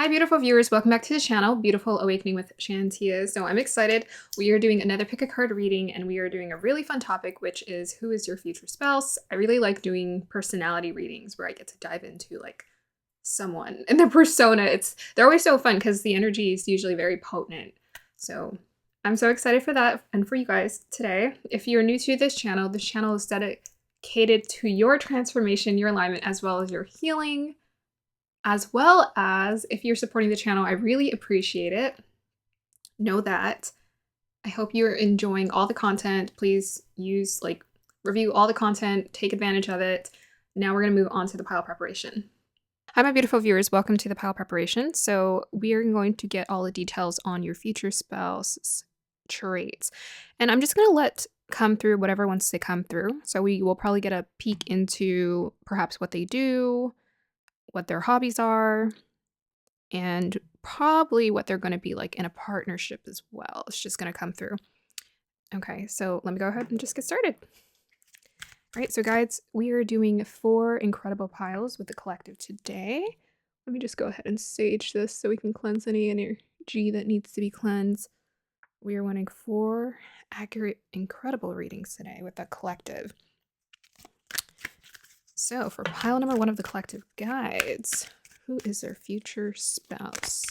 Hi, beautiful viewers. Welcome back to the channel, Beautiful Awakening with Shantia. So I'm excited. We are doing another pick a card reading, and we are doing a really fun topic, which is who is your future spouse? I really like doing personality readings where I get to dive into like someone and their persona. They're always so fun because the energy is usually very potent. So I'm so excited for that and for you guys today. If you're new to this channel is dedicated to your transformation, your alignment, as well as your healing. As well as if you're supporting the channel, I really appreciate it. Know that. I hope you're enjoying all the content. Please review all the content, take advantage of it. Now we're going to move on to the pile preparation. Hi, my beautiful viewers. Welcome to the pile preparation. So we are going to get all the details on your future spouse's traits. And I'm just going to let come through whatever wants to come through. So we will probably get a peek into perhaps what they do, what their hobbies are, and probably what they're going to be like in a partnership as well. It's just going to come through. Okay, so let me go ahead and just get started. All right, so guys, we are doing 4 incredible piles with the collective today. Let me just go ahead and sage this so we can cleanse any energy that needs to be cleansed. We are wanting 4 accurate, incredible readings today with the collective. So for pile number 1 of the collective guides, who is their future spouse?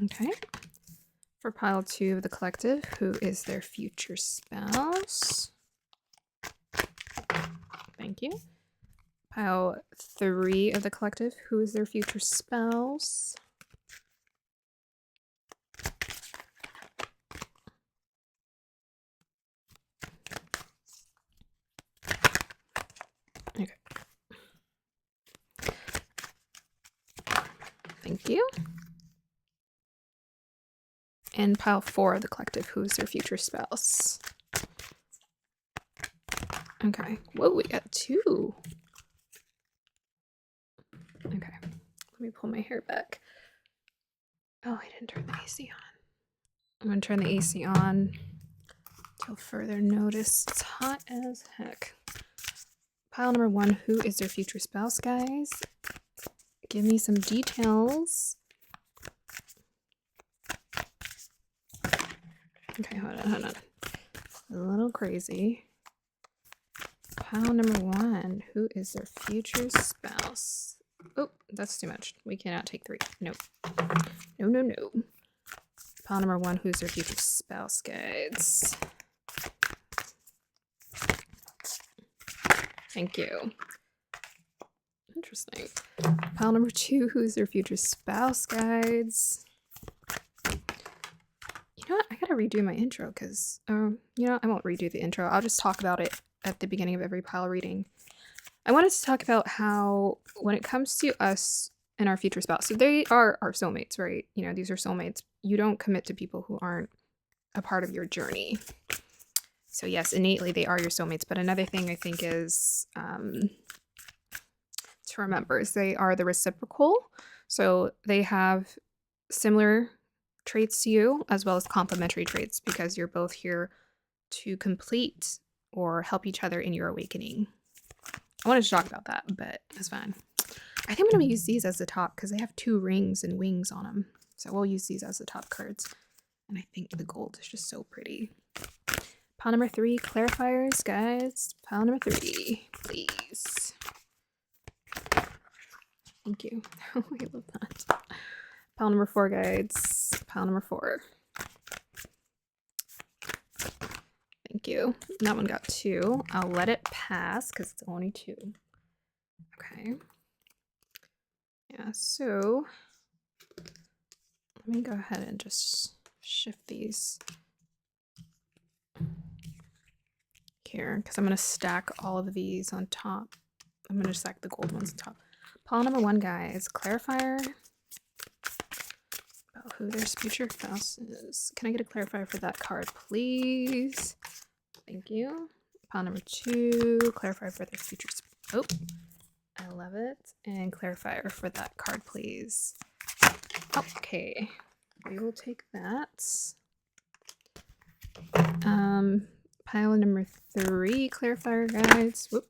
Okay. For pile 2 of the collective, who is their future spouse? Thank you. Pile 3 of the collective, who is their future spouse? Okay. Thank you. And pile 4 of the collective, who is their future spouse? Okay. Whoa, we got 2. Okay. Let me pull my hair back. Oh, I didn't turn the AC on. I'm going to turn the AC on till further notice. It's hot as heck. Pile number 1, who is their future spouse, guys? Give me some details. Okay, hold on. A little crazy. Pile number 1, who is their future spouse? Oh, that's too much. We cannot take 3. Nope. No. Pile number 1, who's their future spouse, guides? Thank you. Interesting. Pile number 2, who's their future spouse, guides? You know what? I gotta redo my intro because, I won't redo the intro. I'll just talk about it at the beginning of every pile reading. I wanted to talk about how when it comes to us and our future spouse, so they are our soulmates, right? These are soulmates. You don't commit to people who aren't a part of your journey. So yes, innately they are your soulmates. But another thing I think is to remember is they are the reciprocal. So they have similar traits to you as well as complementary traits because you're both here to complete or help each other in your awakening. I wanted to talk about that, but that's fine. I think I'm going to use these as the top because they have 2 rings and wings on them. So we'll use these as the top cards. And I think the gold is just so pretty. Pile number 3, clarifiers, guys. Pile number 3, please. Thank you. I love that. Pile number 4, guides. Pile number 4. Thank you. That one got 2. I'll let it pass because it's only 2. Okay. Yeah, so let me go ahead and just shift these here because I'm going to stack all of these on top. I'm going to stack the gold ones on top. Pile number 1, guys. Clarifier about who their future spouse is. Can I get a clarifier for that card, please? Thank you. Pile number 2. Clarifier for their future spouse. Oh, I love it. And clarifier for that card, please. Okay. We will take that. Pile number 3, clarifier guides. Whoop.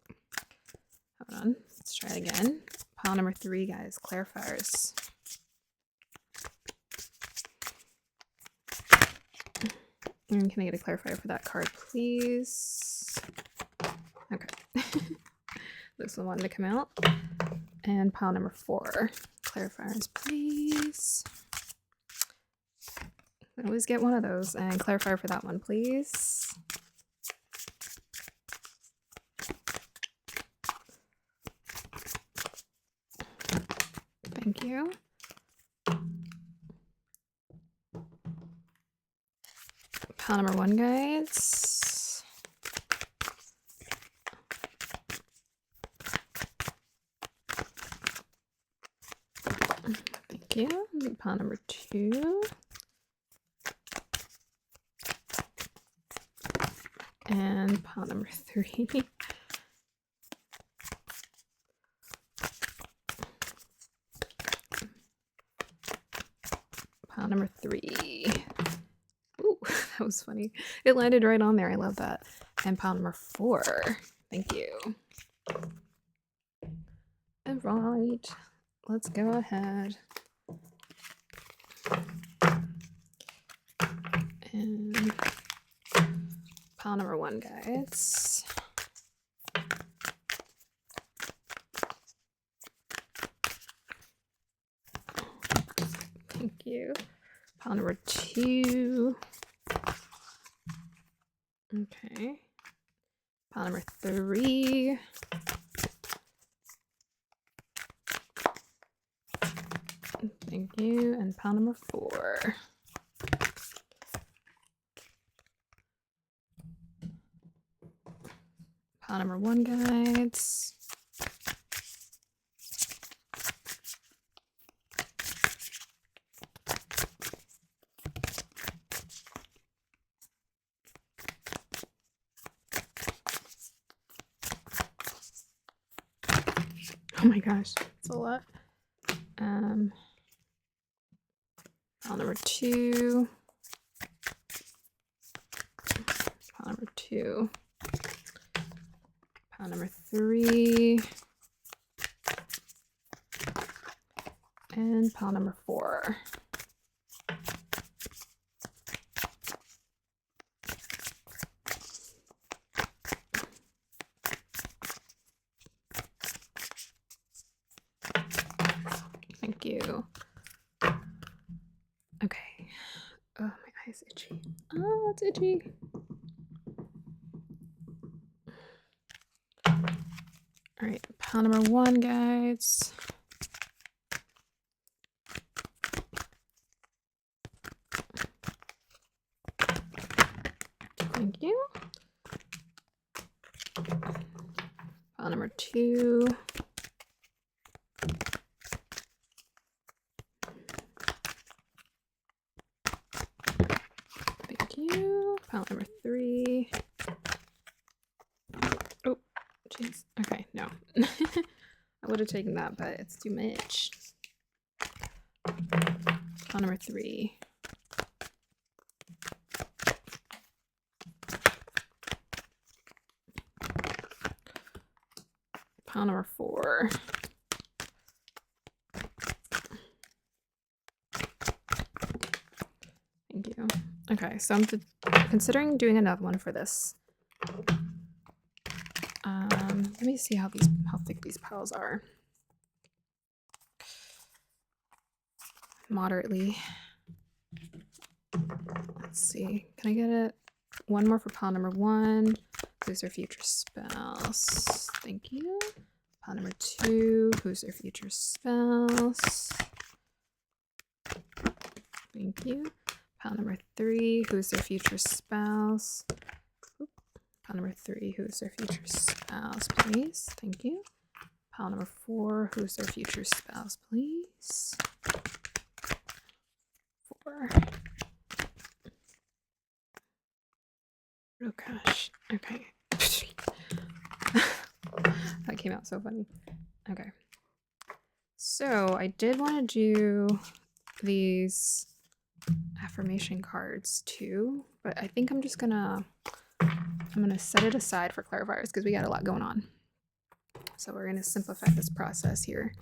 Hold on. Let's try it again. Pile number 3, guys, clarifiers. And can I get a clarifier for that card, please? Okay. This is the one to come out. And pile number 4, clarifiers, please. I always get one of those. And clarifier for that one, please. Thank you. Pile number 1, guys. Thank you. Pile number 2. And pile number 3. Pile number 3. Ooh, that was funny. It landed right on there. I love that. And pile number 4. Thank you. All right. Let's go ahead. And pile number 1, guys. Thank you. Pile number 2. Okay. Pile number 3. Thank you. And pile number 4. Pile number 1, guides. Oh my gosh, it's a lot. Pile number 2. Pile number 2. Pile number 3. And pile number 4. Thank you. Okay. Oh, my eye's itchy. Oh, it's itchy. All right, pile number 1, guys. Thank you. Pile number 2. Thank you. Pile number 3. Oh, jeez. Okay, no. I would have taken that, but it's too much. Pile number 3. Pile number 4. Thank you. Okay, so I'm considering doing another one for this. Let me see how thick these piles are. Moderately. Let's see. Can I get one more for pile number 1? Who's their future spouse? Thank you. Pile number 2. Who's their future spouse? Thank you. Pile number 3. Who's their future spouse? Pile number 3. Who's their future spouse, please? Thank you. Pile number 4. Who's their future spouse, please? 4. Oh gosh. Okay. That came out so funny. Okay. So I did want to do these affirmation cards too, but I think I'm just gonna I'm going to set it aside for clarifiers because we got a lot going on. So we're going to simplify this process here.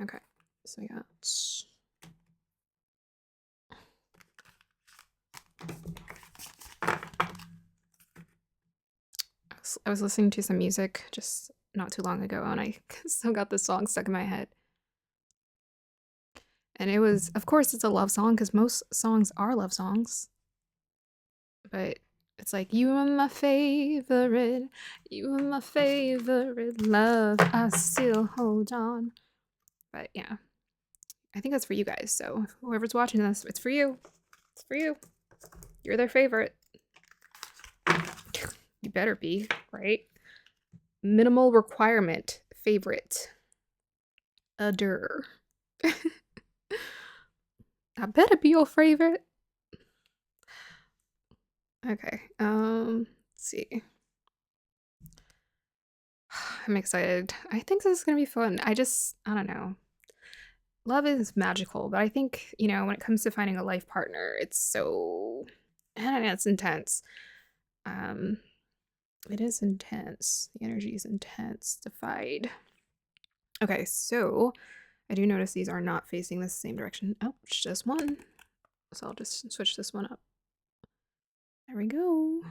Okay, so we got... I was listening to some music just not too long ago, and I still got this song stuck in my head. And it was, of course, it's a love song because most songs are love songs. But it's like, you are my favorite, love, I still hold on. But yeah, I think that's for you guys. So whoever's watching this, it's for you. It's for you. You're their favorite. You better be, right? Minimal requirement, favorite. Adore. I better be your favorite. Okay, let's see. I'm excited. I think this is gonna be fun. I don't know. Love is magical, but I think, you know, when it comes to finding a life partner, it's so, I don't know, it's intense. It is intense. The energy is intensified. Okay, so I do notice these are not facing the same direction. Oh, it's just one. So I'll just switch this one up. There we go.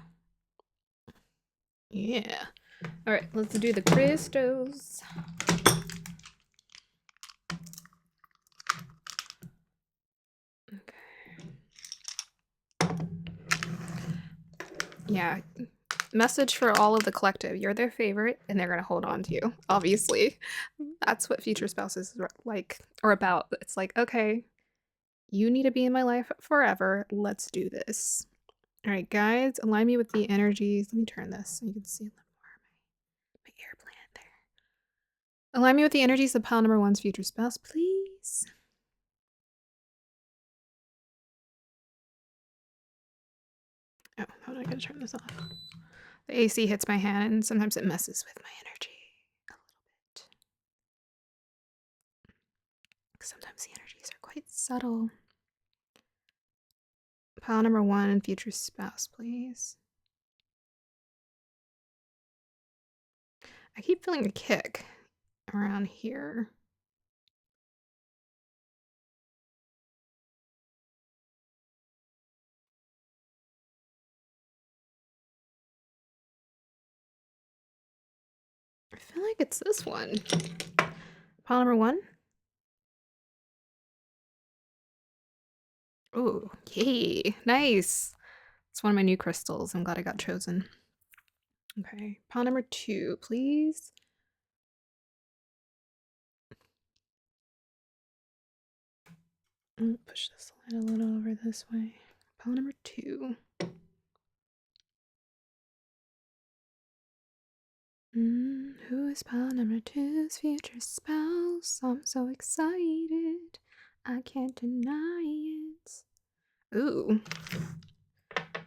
Yeah. All right, let's do the crystals. Okay. Yeah. Message for all of the collective. You're their favorite and they're going to hold on to you. Obviously. That's what future spouses like or about. It's like, okay, you need to be in my life forever. Let's do this. All right, guys, align me with the energies. Let me turn this so you can see a little more my air plant there. Align me with the energies of pile number 1's future spouse, please. Oh, how am I going to turn this off? The AC hits my hand and sometimes it messes with my energy a little bit. Sometimes the energies are quite subtle. Pile number 1 and future spouse, please. I keep feeling a kick around here. I feel like it's this one. Pile number 1. Oh, yay. Nice. It's one of my new crystals. I'm glad I got chosen. Okay. Pile number 2, please. Push this light a little over this way. Pile number 2. Who is pile number 2's future spouse? I'm so excited. I can't deny it. Ooh.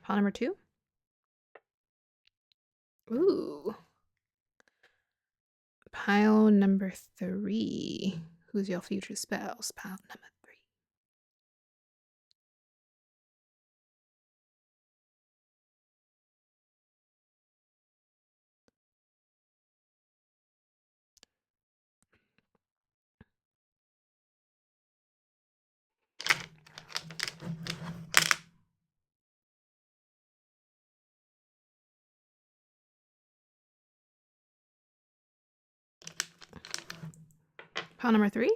Pile number 2? Ooh. Pile number 3. Who's your future spouse? Pile number 3. Pile number 3?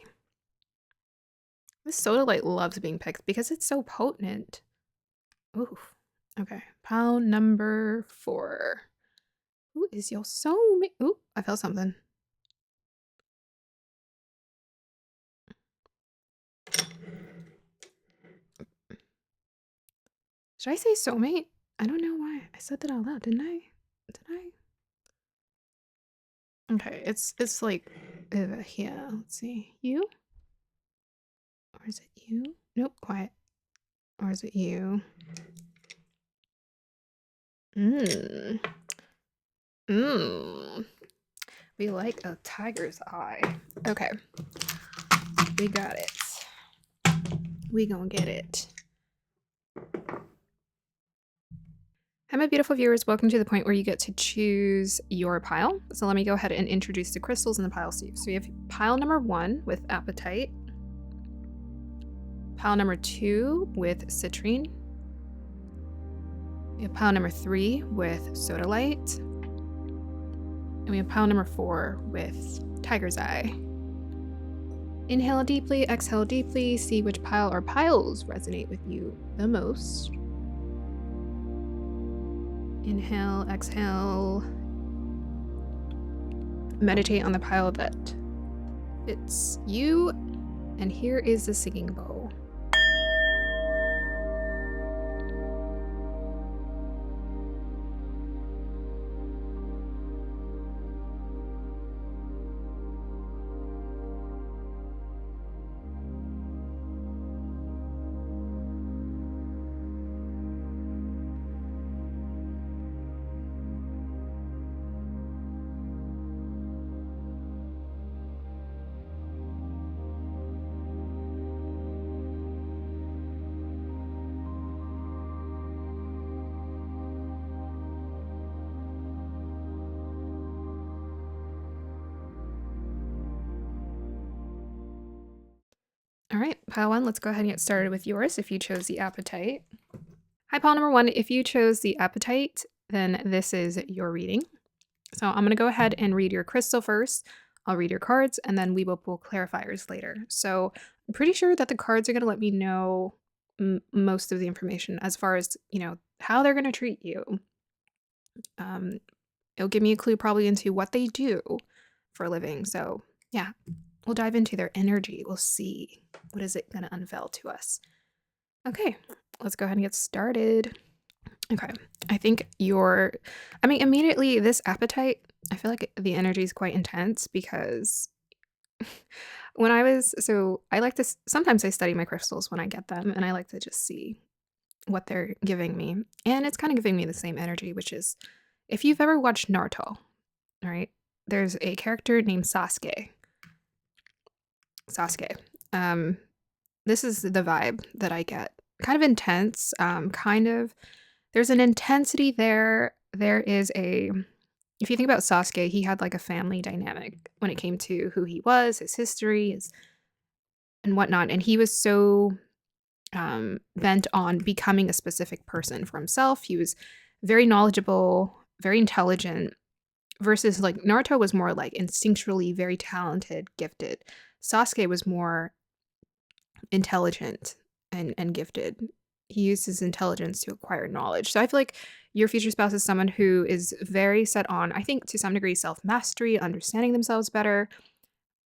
This soda light loves being picked because it's so potent. Ooh. Okay. Pile number 4. Who is your soulmate? Ooh, I felt something. Should I say soulmate? I don't know why. I said that out loud, didn't I? Did I? Okay, it's like yeah, let's see. You? Or is it you? Nope, quiet. Or is it you? Mmm. Mmm. We like a tiger's eye. Okay. We got it. We gonna get it. Hi, my beautiful viewers. Welcome to the point where you get to choose your pile. So let me go ahead and introduce the crystals in the pile to you. So we have pile number 1 with apatite, pile number 2 with citrine, we have pile number 3 with sodalite, and we have pile number 4 with tiger's eye. Inhale deeply, exhale deeply, see which pile or piles resonate with you the most. Inhale, exhale. Meditate on the pile that fits you. And here is the singing bowl. All right, pile 1, let's go ahead and get started with yours if you chose the apatite. Hi, pile number 1. If you chose the apatite, then this is your reading. So I'm going to go ahead and read your crystal first. I'll read your cards, and then we will pull clarifiers later. So I'm pretty sure that the cards are going to let me know most of the information as far as, how they're going to treat you. It'll give me a clue probably into what they do for a living. So yeah, we'll dive into their energy. We'll see what is it going to unveil to us. Okay, let's go ahead and get started. Okay, I think immediately this apatite, I feel like the energy is quite intense because I like to, sometimes I study my crystals when I get them, and I like to just see what they're giving me. And it's kind of giving me the same energy, which is, if you've ever watched Naruto, all right, there's a character named Sasuke. This is the vibe that I get. Kind of intense, there's an intensity there. If you think about Sasuke, he had like a family dynamic when it came to who he was, his history, and whatnot. And he was so bent on becoming a specific person for himself. He was very knowledgeable, very intelligent, versus like Naruto was more like instinctually very talented, gifted. Sasuke was more intelligent and gifted. He used his intelligence to acquire knowledge. So I feel like your future spouse is someone who is very set on, I think to some degree, self-mastery, understanding themselves better,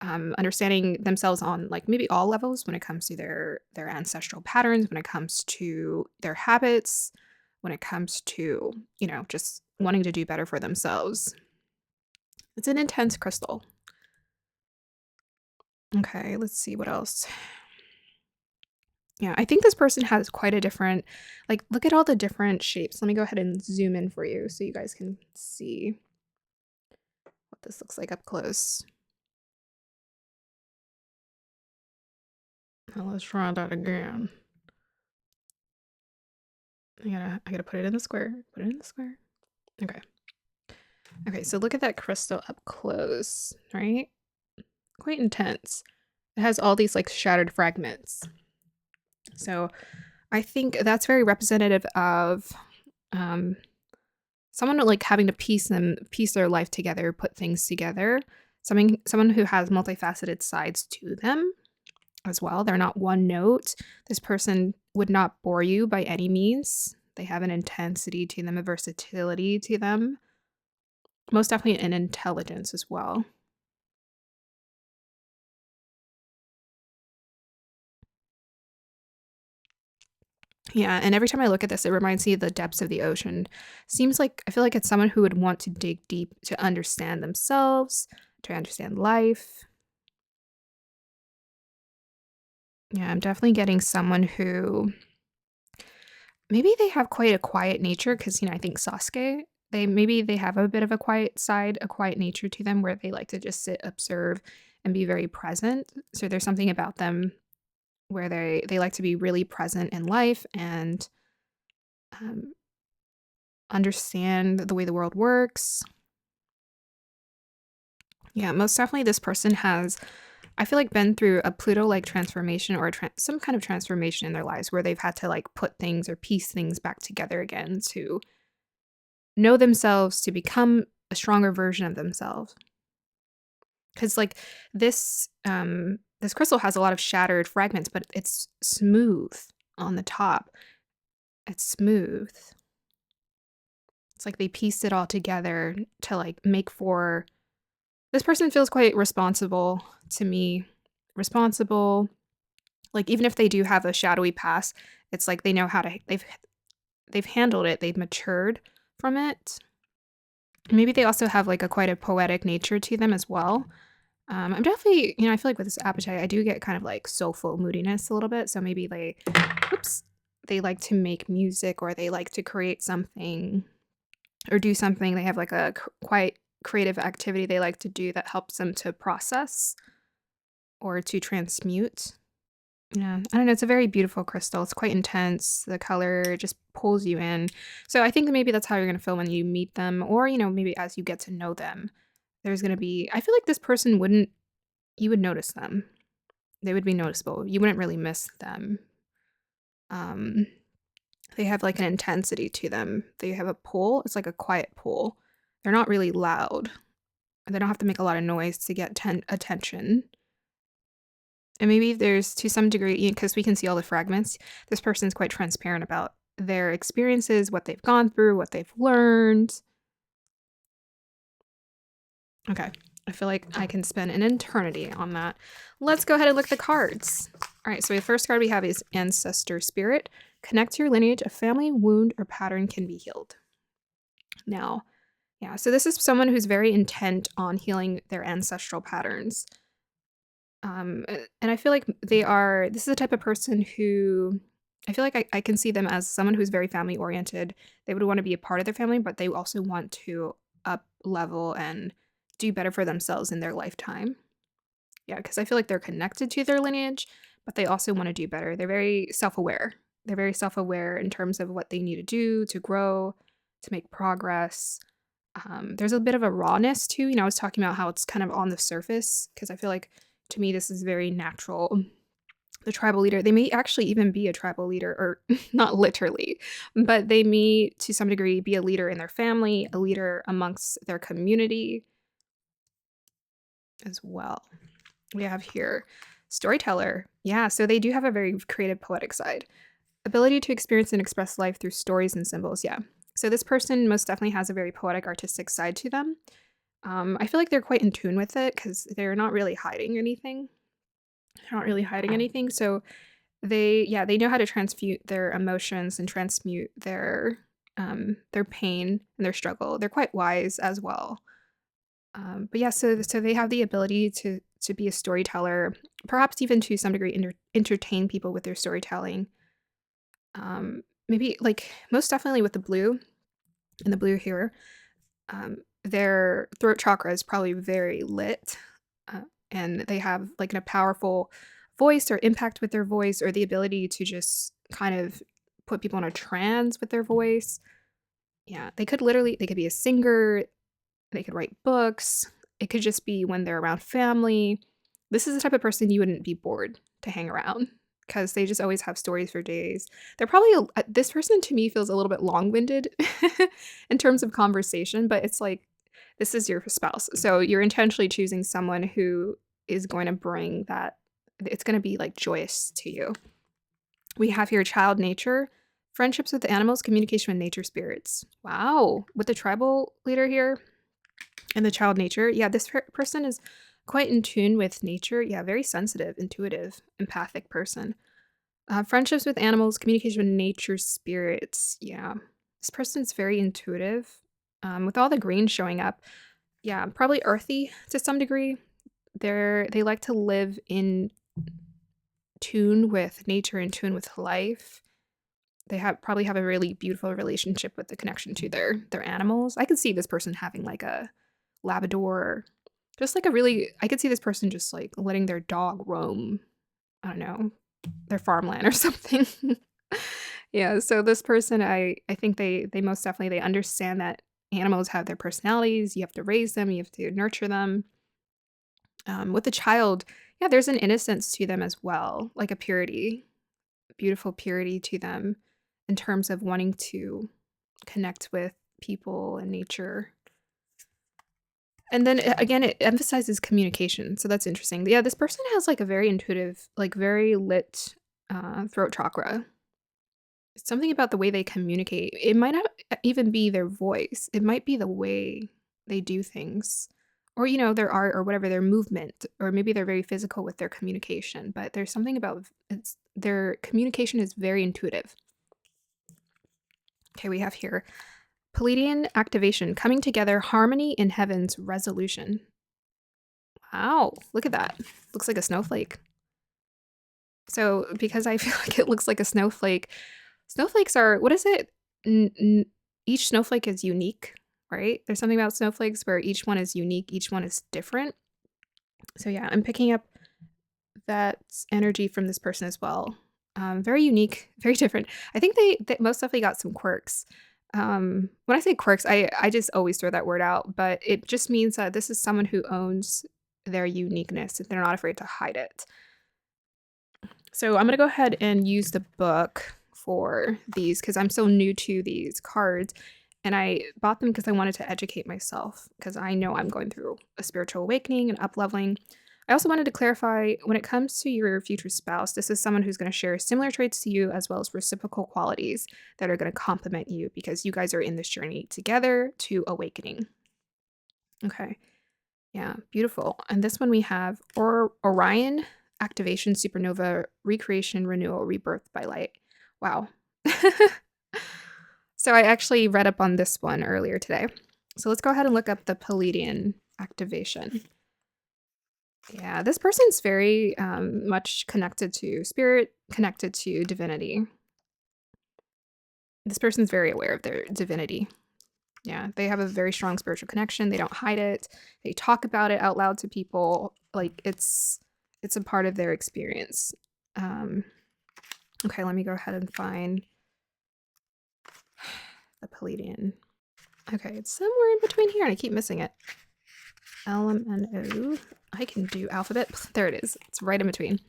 understanding themselves on like maybe all levels when it comes to their ancestral patterns, when it comes to their habits, when it comes to, just wanting to do better for themselves. It's an intense crystal. Okay, let's see what else. Yeah, I think this person has quite a different, like, look at all the different shapes. Let me go ahead and zoom in for you so you guys can see what this looks like up close. Now let's try that again. I gotta put it in the square. Put it in the square. Okay. Okay, so look at that crystal up close, right? Quite intense. It has all these like shattered fragments. So I think that's very representative of someone like having to piece their life together, put things together. Someone who has multifaceted sides to them as well. They're not one note. This person would not bore you by any means. They have an intensity to them, a versatility to them. Most definitely an intelligence as well. Yeah, and every time I look at this, it reminds me of the depths of the ocean. I feel like it's someone who would want to dig deep to understand themselves, to understand life. Yeah, I'm definitely getting someone who maybe they have quite a quiet nature because, I think Sasuke, they have a bit of a quiet side, a quiet nature to them where they like to just sit, observe, and be very present. So there's something about them where they like to be really present in life and um, understand the way the world works. Yeah, most definitely this person has, I feel like, been through a Pluto-like transformation or some kind of transformation in their lives where they've had to like put things or piece things back together again to know themselves, to become a stronger version of themselves. Because like this crystal has a lot of shattered fragments, but it's smooth on the top. It's smooth. It's like they pieced it all together to like make for this person feels quite responsible to me. Responsible. Like even if they do have a shadowy past, it's like they know how to they've handled it. They've matured from it. Maybe they also have like a quite a poetic nature to them as well. I'm definitely, I feel like with this appetite, I do get kind of like soulful moodiness a little bit. So maybe oops, they like to make music or they like to create something or do something. They have like a quite creative activity they like to do that helps them to process or to transmute. Yeah, I don't know. It's a very beautiful crystal. It's quite intense. The color just pulls you in. So I think that maybe that's how you're going to feel when you meet them, or, maybe as you get to know them. There's going to be, I feel like this person wouldn't, you would notice them. They would be noticeable. You wouldn't really miss them. Um, they have like an intensity to them. They have a pull. It's like a quiet pull. They're not really loud. They don't have to make a lot of noise to get attention. And maybe there's to some degree, because we can see all the fragments, this person's quite transparent about their experiences, what they've gone through, what they've learned. Okay, I feel like I can spend an eternity on that. Let's go ahead and look at the cards. All right, so the first card we have is Ancestor Spirit. Connect to your lineage, a family wound or pattern can be healed. Now, yeah, so this is someone who's very intent on healing their ancestral patterns. And I feel like this is the type of person who I feel like I can see them as someone who's very family oriented. They would want to be a part of their family, but they also want to up level and do better for themselves in their lifetime. Yeah, because I feel like they're connected to their lineage, but they also want to do better. They're very self aware. They're very self aware in terms of what they need to do to grow, to make progress. There's a bit of a rawness too. I was talking about how it's kind of on the surface because I feel like to me this is very natural. The tribal leader, they may actually even be a tribal leader, or not literally, but they may to some degree be a leader in their family, a leader amongst their community as well. We have here storyteller. Yeah, so they do have a very creative, poetic side. Ability to experience and express life through stories and symbols. Yeah. So this person most definitely has a very poetic, artistic side to them. I feel like they're quite in tune with it because they're not really hiding anything. They're not really hiding anything. So they know how to transmute their emotions and transmute their pain and their struggle. They're quite wise as well. But yeah, so they have the ability to be a storyteller, perhaps even to some degree entertain people with their storytelling. Maybe like most definitely with the blue and the blue here, their throat chakra is probably very lit, and they have like a powerful voice or impact with their voice, or the ability to just kind of put people in a trance with their voice. Yeah, they could be a singer, they could write books. It could just be when they're around family. This is the type of person you wouldn't be bored to hang around because they just always have stories for days. They're probably this person to me feels a little bit long-winded in terms of conversation, but it's like this is your spouse. So you're intentionally choosing someone who is going to bring that it's going to be like joyous to you. We have here child nature, friendships with animals, communication with nature spirits. Wow. With the tribal leader here, and the child nature, yeah, this person is quite in tune with nature. Yeah, very sensitive, intuitive, empathic person. Friendships with animals, communication with nature spirits. Yeah, this person's very intuitive. With all the green showing up, yeah, probably earthy to some degree. They like to live in tune with nature, in tune with life. They probably have a really beautiful relationship with the connection to their animals. I could see this person having like a Labrador, just like I could see this person just like letting their dog roam. I don't know, their farmland or something. Yeah, so this person, I think they most definitely they understand that animals have their personalities, you have to raise them, you have to nurture them. With a child, yeah, there's an innocence to them as well, like a purity, beautiful purity to them in terms of wanting to connect with people and nature. And then again, it emphasizes communication. So that's interesting. Yeah, this person has like a very intuitive, like very lit throat chakra. Something about the way they communicate. It might not even be their voice. It might be the way they do things. Or, their art or whatever, their movement, or maybe they're very physical with their communication, but there's something about their communication is very intuitive. Okay, we have here Palladian activation, coming together, harmony in heaven's resolution. Wow, look at that. Looks like a snowflake. So, because I feel like it looks like a snowflake, snowflakes are, what is it? Each snowflake is unique, right? There's something about snowflakes where each one is unique, each one is different. So, yeah, I'm picking up that energy from this person as well. Very unique, very different. I think they most definitely got some quirks. When I say quirks, I just always throw that word out, but it just means that this is someone who owns their uniqueness. They're not afraid to hide it. So I'm going to go ahead and use the book for these because I'm so new to these cards. And I bought them because I wanted to educate myself because I know I'm going through a spiritual awakening and up-leveling. I also wanted to clarify, when it comes to your future spouse, this is someone who's going to share similar traits to you as well as reciprocal qualities that are going to complement you because you guys are in this journey together to awakening. Okay. Yeah, beautiful. And this one we have Orion activation, supernova, recreation, renewal, rebirth by light. Wow. So I actually read up on this one earlier today. So let's go ahead and look up the Palladian activation. Yeah, this person's very much connected to spirit, connected to divinity. This person's very aware of their divinity. Yeah, they have a very strong spiritual connection. They don't hide it. They talk about it out loud to people. Like it's a part of their experience. Okay, let me go ahead and find the Palladian. Okay, it's somewhere in between here, and I keep missing it. LMNO. I can do alphabet. There it is. It's right in between.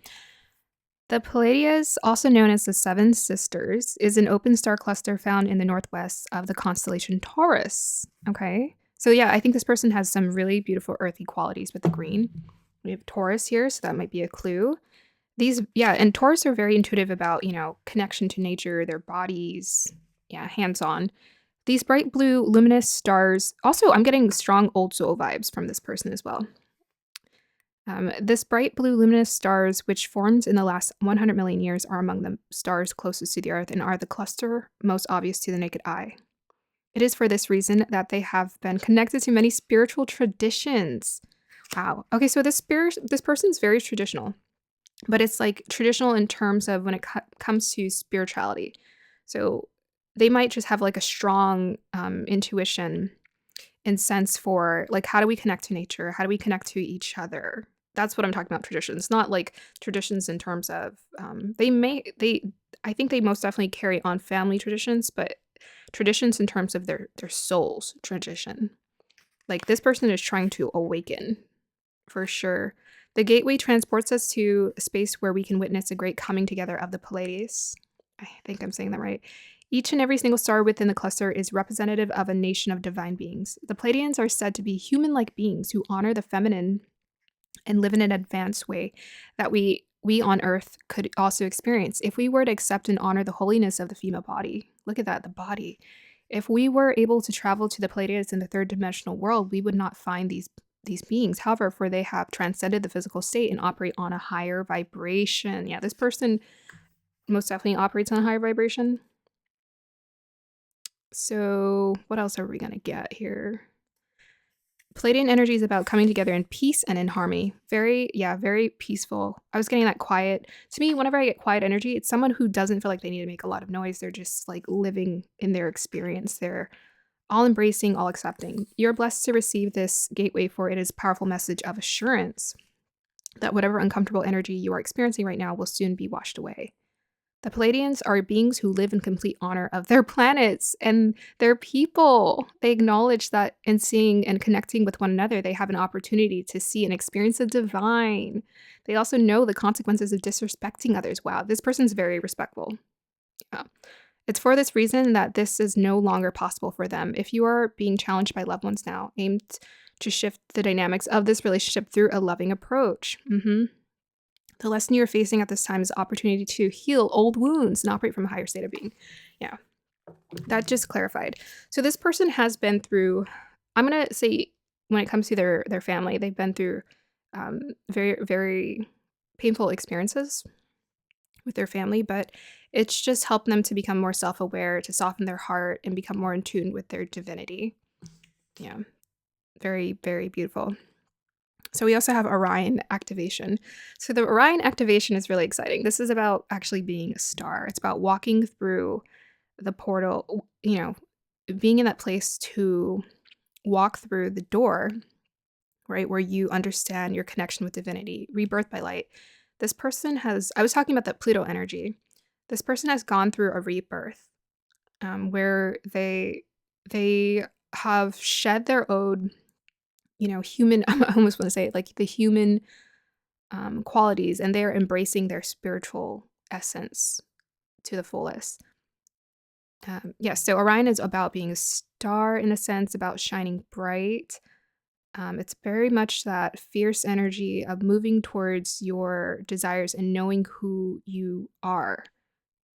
The Palladius, also known as the Seven Sisters, is an open star cluster found in the northwest of the constellation Taurus. Okay. So yeah, I think this person has some really beautiful earthy qualities with the green. We have Taurus here, so that might be a clue. And Taurus are very intuitive about, connection to nature, their bodies, hands-on. These bright blue luminous stars, also I'm getting strong old soul vibes from this person as well. This bright blue luminous stars, which formed in the last 100 million years, are among the stars closest to the Earth and are the cluster most obvious to the naked eye. It is for this reason that they have been connected to many spiritual traditions. Wow. Okay, so this person's very traditional, but it's like traditional in terms of when it comes to spirituality. So they might just have like a strong intuition and sense for like, how do we connect to nature? How do we connect to each other? That's what I'm talking about, traditions, not like traditions in terms of I think they most definitely carry on family traditions, but traditions in terms of their soul's tradition. Like this person is trying to awaken for sure. The gateway transports us to a space where we can witness a great coming together of the Pleiades. I think I'm saying that right. Each and every single star within the cluster is representative of a nation of divine beings. The Pleiadians are said to be human-like beings who honor the feminine and live in an advanced way that we on Earth could also experience if we were to accept and honor the holiness of the female body. Look at that, the body. If we were able to travel to the Pleiades in the third dimensional world, we would not find these beings. However, for they have transcended the physical state and operate on a higher vibration. Yeah, this person most definitely operates on a higher vibration. So what else are we going to get here? Palladian energy is about coming together in peace and in harmony. Very peaceful. I was getting that quiet. To me, whenever I get quiet energy, it's someone who doesn't feel like they need to make a lot of noise. They're just like living in their experience. They're all embracing, all accepting. You're blessed to receive this gateway, for it is a powerful message of assurance. that whatever uncomfortable energy you are experiencing right now will soon be washed away. The Palladians are beings who live in complete honor of their planets and their people. They acknowledge that in seeing and connecting with one another, they have an opportunity to see and experience the divine. They also know the consequences of disrespecting others. Wow, this person's very respectful. Yeah. It's for this reason that this is no longer possible for them. If you are being challenged by loved ones now, aim to shift the dynamics of this relationship through a loving approach. The lesson you're facing at this time is opportunity to heal old wounds and operate from a higher state of being. Yeah, that just clarified. So this person has been through, I'm going to say, when it comes to their family, they've been through very, very painful experiences with their family, but it's just helped them to become more self-aware, to soften their heart and become more in tune with their divinity. Yeah, very, very beautiful. So we also have Orion activation. So the Orion activation is really exciting. This is about actually being a star. It's about walking through the portal, being in that place to walk through the door, right, where you understand your connection with divinity, rebirth by light. This person I was talking about that Pluto energy. This person has gone through a rebirth where they have shed their old human, I almost want to say it, like the human qualities, and they're embracing their spiritual essence to the fullest. So Orion is about being a star in a sense, about shining bright. It's very much that fierce energy of moving towards your desires and knowing who you are.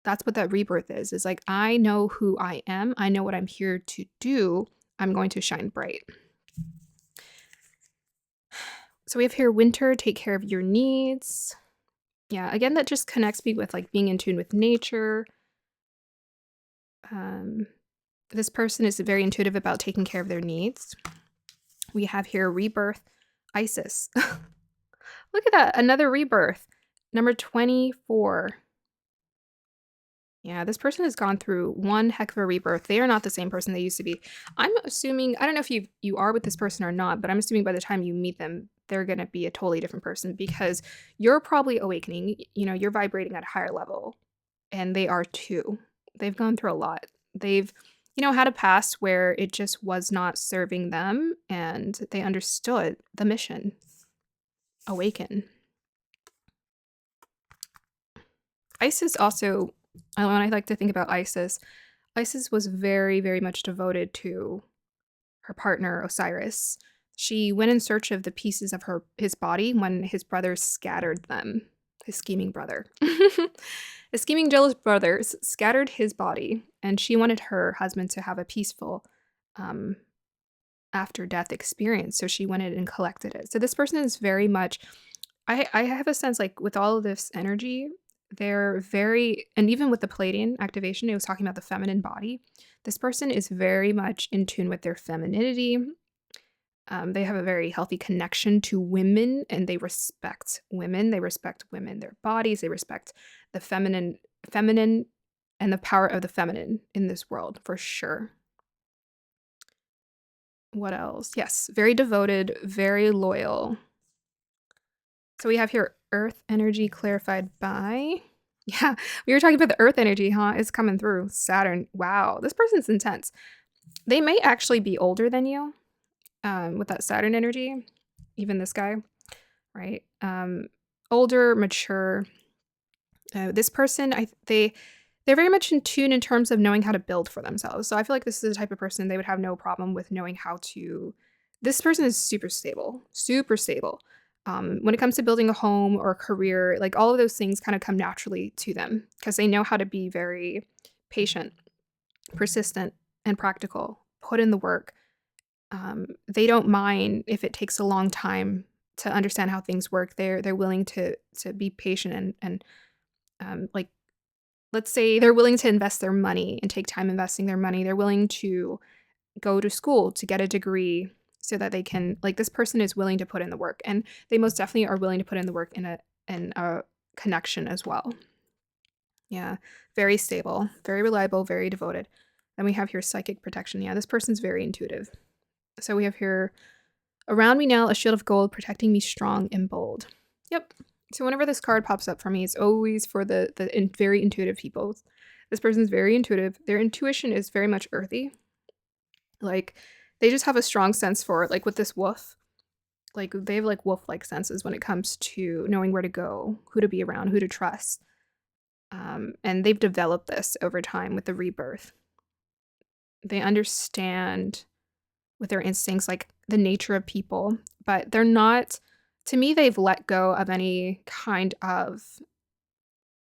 That's what that rebirth is. It's like, I know who I am. I know what I'm here to do. I'm going to shine bright. So we have here winter, take care of your needs. Yeah, again, that just connects me with like being in tune with nature. This person is very intuitive about taking care of their needs. We have here rebirth, Isis. Look at that, another rebirth. Number 24. Yeah, this person has gone through one heck of a rebirth. They are not the same person they used to be. I'm assuming, I don't know if you are with this person or not, but I'm assuming by the time you meet them, they're going to be a totally different person because you're probably awakening, you're vibrating at a higher level, and they are too. They've gone through a lot. They've, had a past where it just was not serving them, and they understood the mission. Awaken. Isis also, when I like to think about Isis was very, very much devoted to her partner, Osiris. She went in search of the pieces of his body when his brothers scattered them. His scheming brother. His scheming, jealous brothers scattered his body, and she wanted her husband to have a peaceful after-death experience, so she went in and collected it. So this person is very much, I have a sense, like, with all of this energy, they're very, and even with the Palladian activation, it was talking about the feminine body. This person is very much in tune with their femininity. They have a very healthy connection to women, and they respect women. They respect women, their bodies. They respect the feminine, and the power of the feminine in this world, for sure. What else? Yes, very devoted, very loyal. So we have here earth energy clarified by, yeah, we were talking about the earth energy, huh? It's coming through. Saturn. Wow, this person's intense. They may actually be older than you with that Saturn energy, even this guy, right? Older, mature. This person, they're very much in tune in terms of knowing how to build for themselves. So I feel like this is the type of person they would have no problem with knowing how to. This person is super stable, super stable. When it comes to building a home or a career, like all of those things kind of come naturally to them because they know how to be very patient, persistent, and practical. Put in the work. They don't mind if it takes a long time to understand how things work. They're willing to be patient and like, let's say they're willing to invest their money and take time investing their money. They're willing to go to school to get a degree so that they can, like, this person is willing to put in the work, and they most definitely are willing to put in the work in a connection as well. Yeah, very stable, very reliable, very devoted. Then we have here psychic protection. Yeah, this person's very intuitive. So we have here, around me now, a shield of gold protecting me strong and bold. Yep. So whenever this card pops up for me, it's always for the very intuitive people. This person's very intuitive. Their intuition is very much earthy. Like, they just have a strong sense for it. Like with this wolf, like they have like wolf-like senses when it comes to knowing where to go, who to be around, who to trust. And they've developed this over time with the rebirth. They understand with their instincts, like the nature of people, but they're not, to me, they've let go of any kind of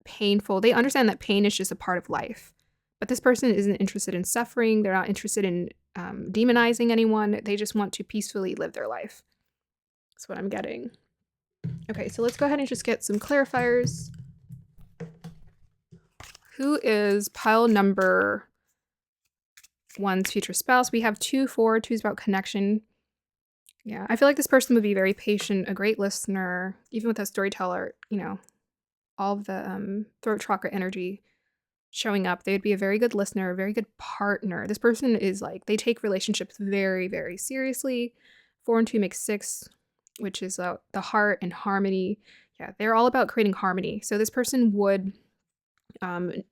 painful, they understand that pain is just a part of life. But this person isn't interested in suffering. They're not interested in demonizing anyone. They just want to peacefully live their life. That's what I'm getting. Okay, so let's go ahead and just get some clarifiers. Who is pile number 1's future spouse? We have 2, 4. 2 is about connection. Yeah, I feel like this person would be very patient, a great listener, even with a storyteller, you know, all of the throat chakra energy showing up. They would be a very good listener, a very good partner. This person is like, they take relationships very, very seriously. 4 and 2 makes 6, which is the heart and harmony. Yeah, they're all about creating harmony. So this person would,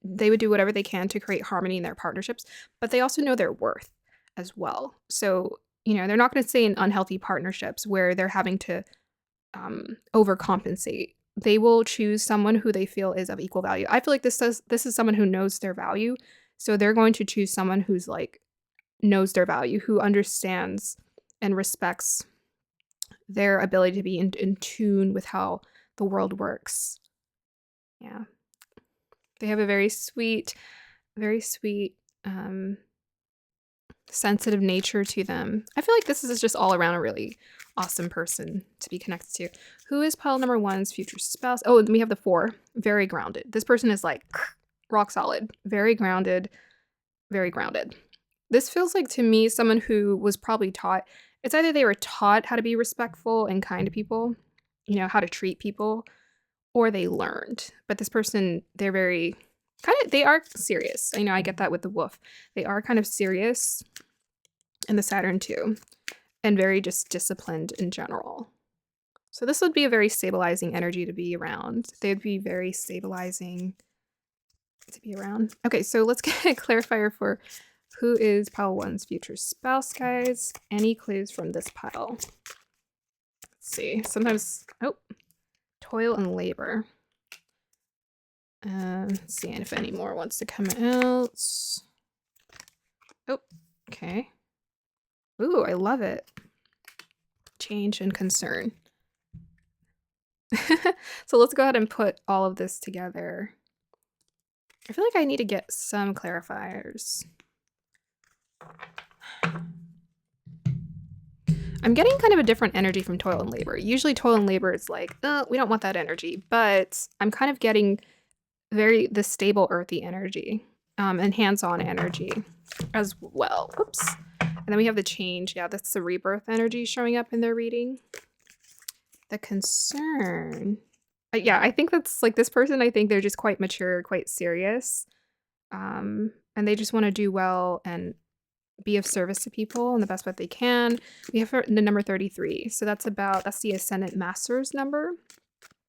they would do whatever they can to create harmony in their partnerships, but they also know their worth as well. So, you know, they're not going to stay in unhealthy partnerships where they're having to overcompensate. They will choose someone who they feel is of equal value. I feel like this is someone who knows their value. So they're going to choose someone who's like knows their value, who understands and respects their ability to be in tune with how the world works. Yeah. They have a very sweet, sensitive nature to them. I feel like this is just all around a really awesome person to be connected to. Who is pile number 1's future spouse? Oh, and we have the 4. Very grounded. This person is like rock solid. Very grounded. Very grounded. This feels like to me someone who was probably taught, it's either they were taught how to be respectful and kind to people, you know, how to treat people, or they learned. But this person, they're very they are serious. You know, I get that with the wolf. They are kind of serious, and the Saturn too, and very just disciplined in general. So this would be a very stabilizing energy to be around. They'd be very stabilizing to be around. Okay, so let's get a clarifier for who is pile 1's future spouse, guys. Any clues from this pile? Let's see. Sometimes, toil and labor. Let's see if any more wants to come out. Oh, okay. Ooh, I love it. Change and concern. So let's go ahead and put all of this together. I feel like I need to get some clarifiers. I'm getting kind of a different energy from toil and labor. Usually toil and labor is like, we don't want that energy, but I'm kind of getting the stable earthy energy and hands-on energy as well. Oops. And then we have the change. Yeah, that's the rebirth energy showing up in their reading. The concern. Yeah, I think that's like this person, I think they're just quite mature, quite serious. And they just want to do well and be of service to people in the best way they can. We have the number 33. So that's the Ascendant Master's number.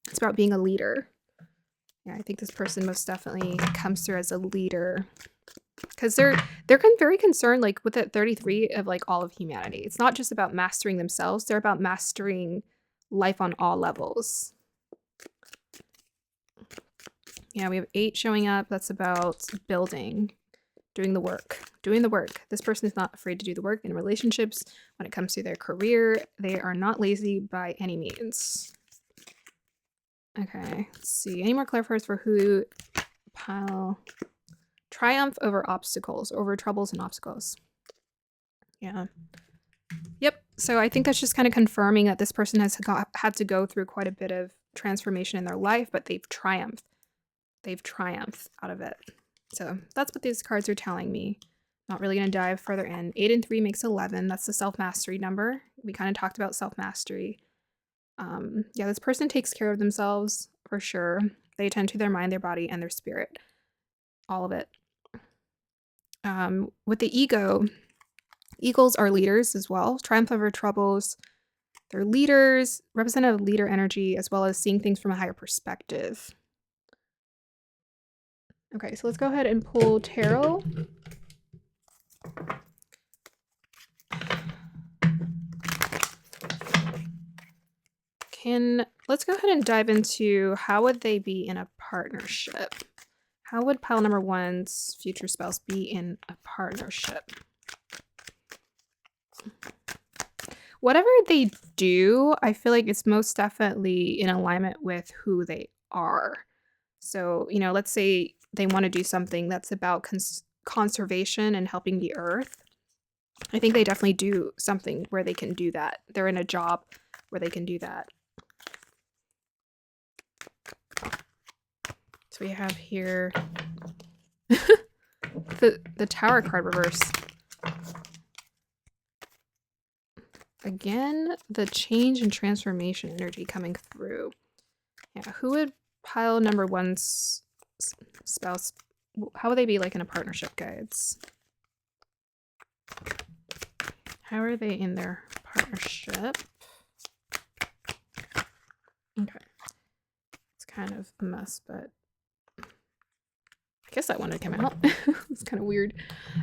It's about being a leader. Yeah, I think this person most definitely comes through as a leader. Because they're very concerned, like with that 33, of like all of humanity. It's not just about mastering themselves, they're about mastering life on all levels. Yeah, we have 8 showing up. That's about building, doing the work. This person is not afraid to do the work in relationships. When it comes to their career, they are not lazy by any means. Okay, let's see. Any more clarifiers for who pile? Triumph over obstacles, over troubles and obstacles. Yeah. Yep. So I think that's just kind of confirming that this person has had to go through quite a bit of transformation in their life, but they've triumphed. They've triumphed out of it. So that's what these cards are telling me. Not really going to dive further in. 8 and 3 makes 11. That's the self-mastery number. We kind of talked about self-mastery. Yeah, this person takes care of themselves for sure. They attend to their mind, their body, and their spirit. All of it. With the ego, eagles are leaders as well. Triumph over troubles. They're leaders, representative leader energy, as well as seeing things from a higher perspective. Okay, so let's go ahead and pull tarot. Let's go ahead and dive into how would they be in a partnership? How would pile number one's future spouse be in a partnership? Whatever they do, I feel like it's most definitely in alignment with who they are. So, let's say they want to do something that's about conservation and helping the earth. I think they definitely do something where they can do that. They're in a job where they can do that. So we have here the Tower card reverse. Again, the change and transformation energy coming through. Yeah, who would pile number one's spouse? How would they be like in a partnership, guys? How are they in their partnership? Okay. It's kind of a mess, but I guess that one would come out. It's kind of weird.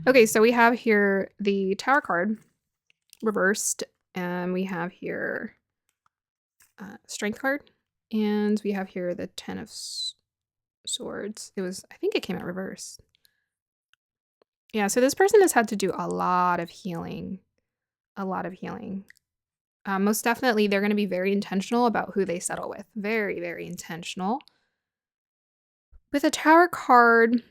Okay, so we have here the Tower card reversed, and we have here Strength card, and we have here the Ten of Swords. I think it came out reversed. Yeah, so this person has had to do a lot of healing. A lot of healing. Most definitely, they're going to be very intentional about who they settle with. Very, very intentional. With a Tower card,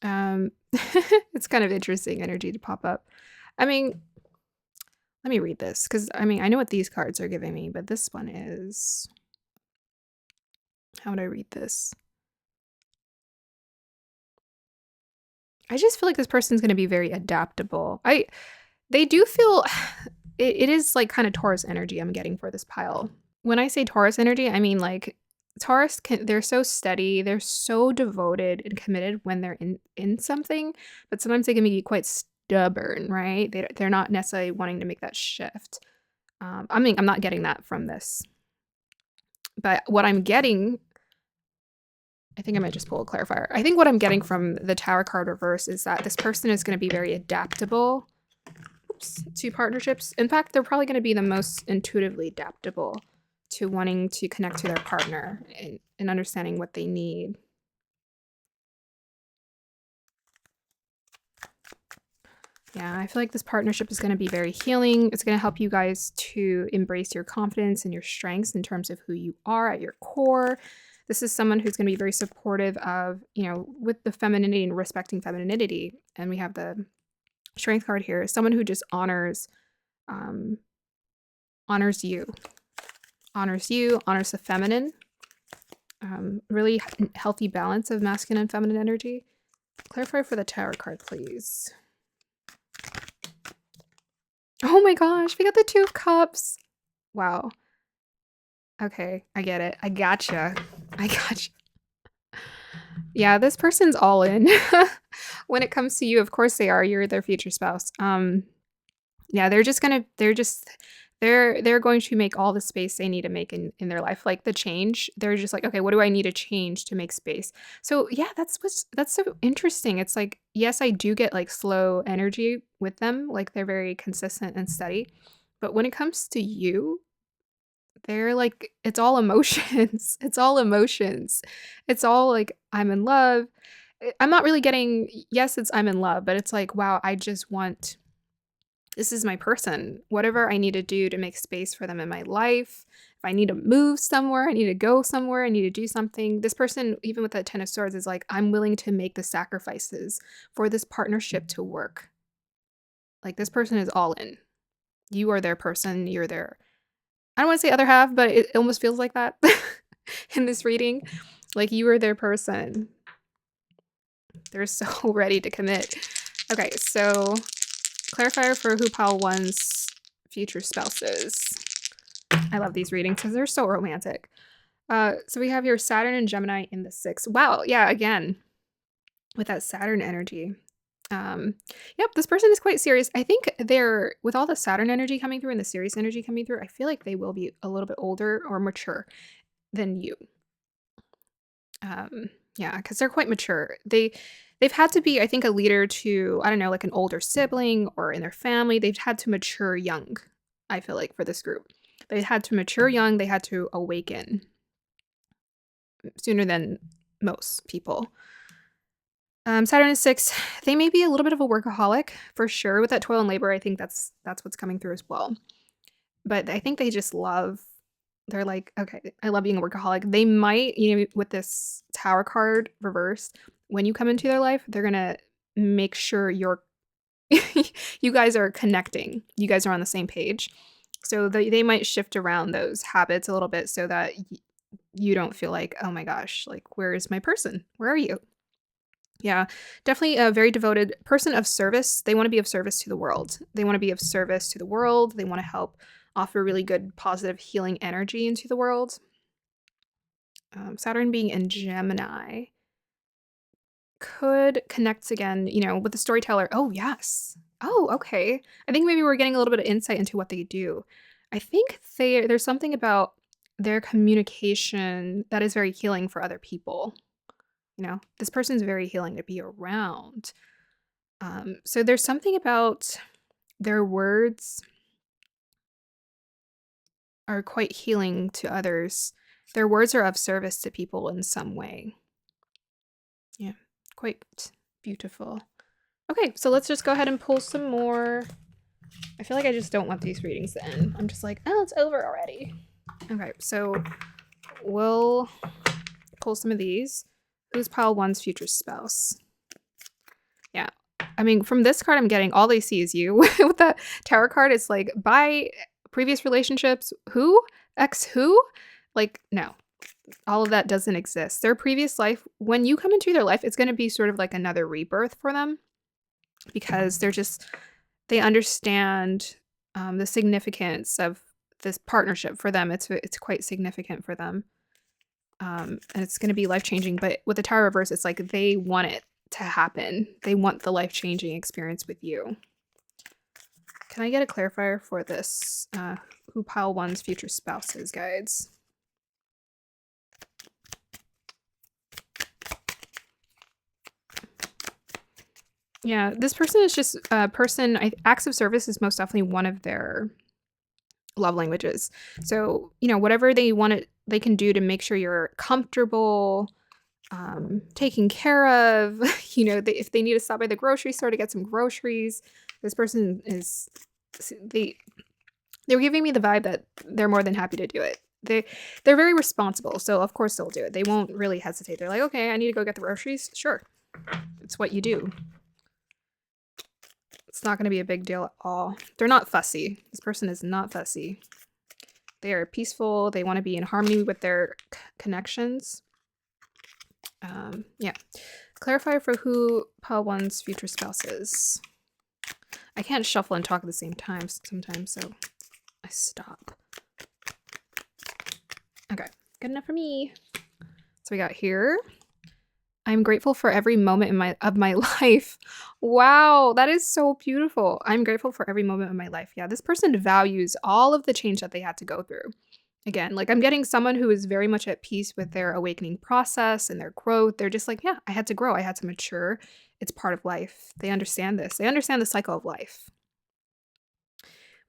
it's kind of interesting energy to pop up. I mean, let me read this, because, I know what these cards are giving me, but this one is... How would I read this? I just feel like this person's going to be very adaptable. They do feel... It is like kind of Taurus energy I'm getting for this pile. When I say Taurus energy, I mean like Taurus, they're so steady, they're so devoted and committed when they're in something, but sometimes they can be quite stubborn, right? They're not necessarily wanting to make that shift. I'm not getting that from this. But what I'm getting, I think I might just pull a clarifier. I think what I'm getting from the Tower card reverse is that this person is going to be very adaptable to partnerships. In fact, they're probably going to be the most intuitively adaptable to wanting to connect to their partner and understanding what they need. Yeah, I feel like this partnership is going to be very healing. It's going to help you guys to embrace your confidence and your strengths in terms of who you are at your core. This is someone who's going to be very supportive of, with the femininity and respecting femininity. And we have the Strength card here. Someone who just honors you, honors the feminine. Really healthy balance of masculine and feminine energy. Clarify for the Tower card, please. Oh my gosh, we got the Two of Cups. Wow. Okay, I get it. I gotcha. Yeah, this person's all in. When it comes to you, of course they are. You're their future spouse. Yeah, they're going to make all the space they need to make in their life. Like the change, they're just like, okay, what do I need to change to make space? So yeah, that's so interesting. It's like, yes, I do get like slow energy with them. Like they're very consistent and steady. But when it comes to you, they're like, it's all emotions. It's all emotions. It's all like, I'm in love. I'm not really getting, yes, I'm in love, but it's like, wow, this is my person. Whatever I need to do to make space for them in my life. If I need to move somewhere, I need to go somewhere, I need to do something. This person, even with that Ten of Swords, is like, I'm willing to make the sacrifices for this partnership to work. Like this person is all in. You are their person. You're their, I don't want to say other half, but it almost feels like that in this reading. Like you are their person. They're so ready to commit. Okay, so clarifier for who pile one's future spouses. I love these readings because they're so romantic. So we have here Saturn and Gemini in the 6th. Wow, yeah, again, with that Saturn energy. Um, yep, this person is quite serious. I think they're with all the Saturn energy coming through and the Sirius energy coming through, I feel like they will be a little bit older or mature than you. Um, yeah, because they're quite mature. They've had to be, I think, a leader to, I don't know, like an older sibling or in their family. They've had to mature young, I feel like, for this group. They had to mature young, they had to awaken sooner than most people. Saturn is 6. They may be a little bit of a workaholic for sure. With that toil and labor, I think that's what's coming through as well. But I think they just love. They're like, okay, I love being a workaholic. They might, with this Tower card reversed, when you come into their life, they're gonna make sure you guys are connecting. You guys are on the same page. So they might shift around those habits a little bit so that you don't feel like, oh my gosh, like where is my person? Where are you? Yeah, definitely a very devoted person of service. They want to be of service to the world. They want to be of service to the world. They want to help offer really good, positive, healing energy into the world. Saturn being in Gemini could connect again, with the storyteller. Oh, yes. Oh, okay. I think maybe we're getting a little bit of insight into what they do. I think there's something about their communication that is very healing for other people. This person's very healing to be around. So there's something about their words are quite healing to others. Their words are of service to people in some way. Yeah, quite beautiful. Okay, so let's just go ahead and pull some more. I feel like I just don't want these readings to end. I'm just like, oh, it's over already. Okay, so we'll pull some of these. Who's pile one's future spouse? Yeah. I mean, from this card, I'm getting all they see is you. With that tarot card, it's like, by previous relationships, who? Ex who? Like, no. All of that doesn't exist. Their previous life, when you come into their life, it's going to be sort of like another rebirth for them because they understand the significance of this partnership for them. It's quite significant for them. And it's going to be life-changing. But with the Tower reverse, it's like they want it to happen. They want the life-changing experience with you. Can I get a clarifier for this? Who pile one's future spouses, guides? Yeah, this person is just a person. Acts of service is most definitely one of their love languages. So, whatever they they can do to make sure you're comfortable, taken care of. If they need to stop by the grocery store to get some groceries, this person is they're giving me the vibe that they're more than happy to do it. They're very responsible, so of course they'll do it. They won't really hesitate. They're like, okay, I need to go get the groceries. Sure, it's what you do. It's not going to be a big deal at all. They're not fussy. This person is not fussy. They are peaceful. They want to be in harmony with their connections. Yeah. Clarify for who pile one's future spouse is. I can't shuffle and talk at the same time sometimes, so I stop. Okay, good enough for me. So we got here. I'm grateful for every moment of my life. Wow, that is so beautiful. I'm grateful for every moment of my life. Yeah, this person values all of the change that they had to go through. Again, like I'm getting someone who is very much at peace with their awakening process and their growth. They're just like, yeah, I had to grow. I had to mature. It's part of life. They understand this. They understand the cycle of life.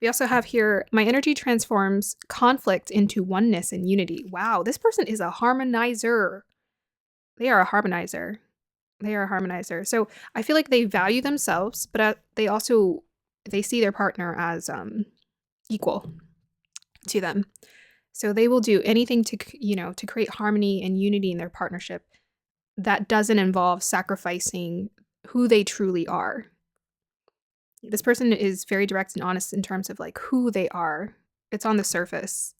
We also have here, my energy transforms conflict into oneness and unity. Wow, this person is a harmonizer. They are a harmonizer. They are a harmonizer. So I feel like they value themselves, but they see their partner as equal to them. So they will do anything to create harmony and unity in their partnership that doesn't involve sacrificing who they truly are. This person is very direct and honest in terms of like who they are. It's on the surface.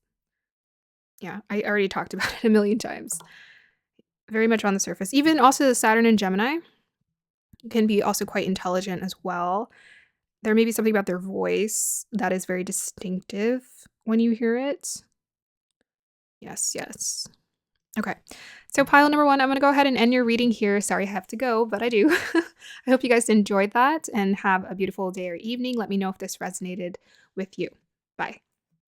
Yeah, I already talked about it a million times. Very much on the surface. Even also the Saturn and Gemini can be also quite intelligent as well. There may be something about their voice that is very distinctive when you hear it. Yes, yes. Okay. So pile number 1, I'm gonna go ahead and end your reading here. Sorry I have to go, but I do. I hope you guys enjoyed that and have a beautiful day or evening. Let me know if this resonated with you. Bye.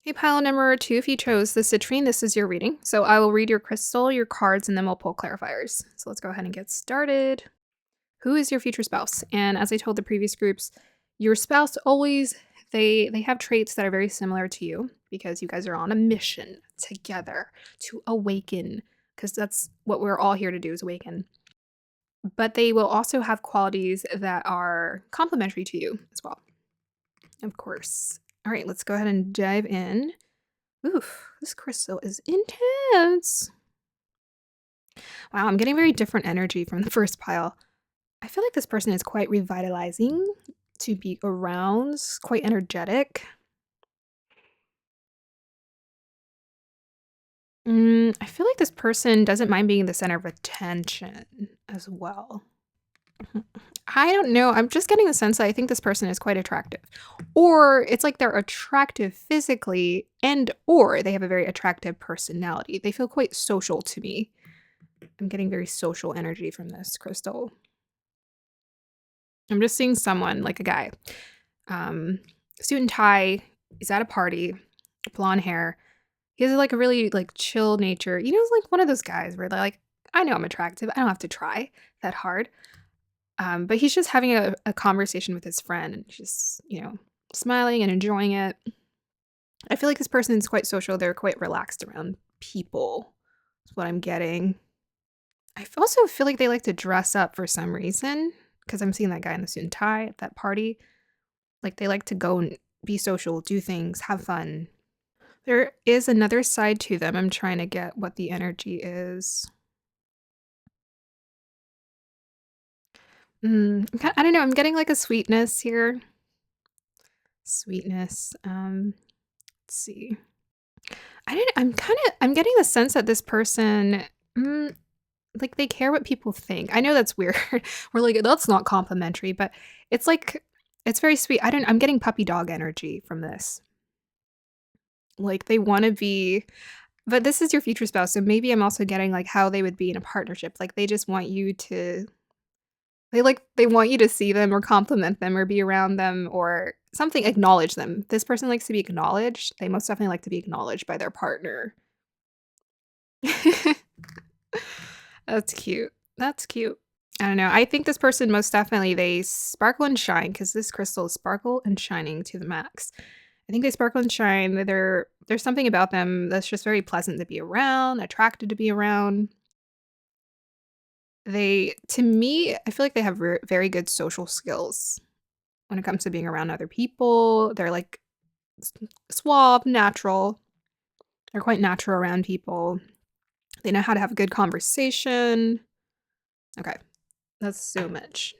Hey, pile number 2, if you chose the citrine, this is your reading. So I will read your crystal, your cards, and then we'll pull clarifiers. So let's go ahead and get started. Who is your future spouse? And as I told the previous groups, your spouse always they have traits that are very similar to you because you guys are on a mission together to awaken, because that's what we're all here to do, is awaken. But they will also have qualities that are complementary to you as well. Of course. All right, let's go ahead and dive in. Oof, this crystal is intense. Wow, I'm getting very different energy from the first pile. I feel like this person is quite revitalizing to be around, quite energetic. I feel like this person doesn't mind being the center of attention as well. I don't know. I'm just getting the sense that I think this person is quite attractive. Or it's like they're attractive physically and or they have a very attractive personality. They feel quite social to me. I'm getting very social energy from this crystal. I'm just seeing someone, like a guy, um, suit and tie. He's at a party, blonde hair. He has like a really like chill nature. You know, it's like one of those guys where they're like, I know I'm attractive. I don't have to try that hard. But he's just having a conversation with his friend and just, smiling and enjoying it. I feel like this person is quite social. They're quite relaxed around people. That's what I'm getting. I also feel like they like to dress up for some reason because I'm seeing that guy in the suit and tie at that party. Like they like to go and be social, do things, have fun. There is another side to them. I'm trying to get what the energy is. I don't know. I'm getting like a sweetness here. Sweetness. Let's see. I'm getting the sense that this person, mm, like they care what people think. I know that's weird. We're like, that's not complimentary, but it's like, it's very sweet. I'm getting puppy dog energy from this. Like they want to be, but this is your future spouse. So maybe I'm also getting like how they would be in a partnership. Like they just want you to they want you to see them or compliment them or be around them or something, acknowledge them. This person likes to be acknowledged. They most definitely like to be acknowledged by their partner. That's cute. That's cute. I don't know. I think this person most definitely they sparkle and shine because this crystal is sparkle and shining to the max. I think they sparkle and shine. There's something about them that's just very pleasant to be around, attracted to be around. They to me, I feel like they have very good social skills when it comes to being around other people. They're, like, s suave, natural. They're quite natural around people. They know how to have a good conversation. Okay, that's so much.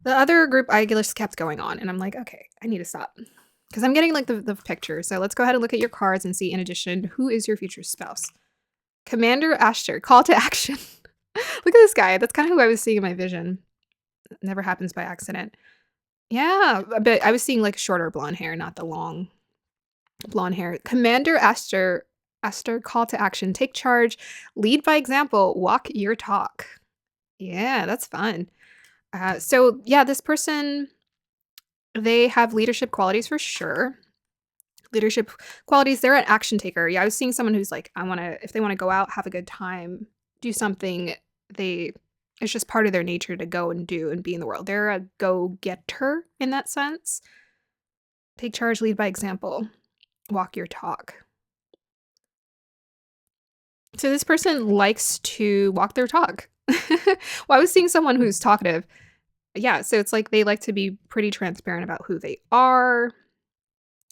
The other group, I just kept going on, and I'm like, "Okay, I need to stop because 'Cause I'm getting, like, the picture. So let's go ahead and look at your cards and see, in addition, who is your future spouse? Commander Ashter, call to action. Look at this guy. That's kinda who I was seeing in my vision. It never happens by accident. Yeah, but I was seeing, like, shorter blonde hair, not the long blonde hair. Commander Aster, call to action. Take charge, lead by example, walk your talk. Yeah, that's fun. So yeah, this person, they have leadership qualities for sure. Leadership qualities, they're an action taker. Yeah, I was seeing someone who's like, if they wanna go out, have a good time, do something, they it's just part of their nature to go and do and be in the world. They're a go-getter in that sense. Take charge, lead by example, walk your talk. So this person likes to walk their talk. Well, I was seeing someone who's talkative. Yeah, so it's like they like to be pretty transparent about who they are.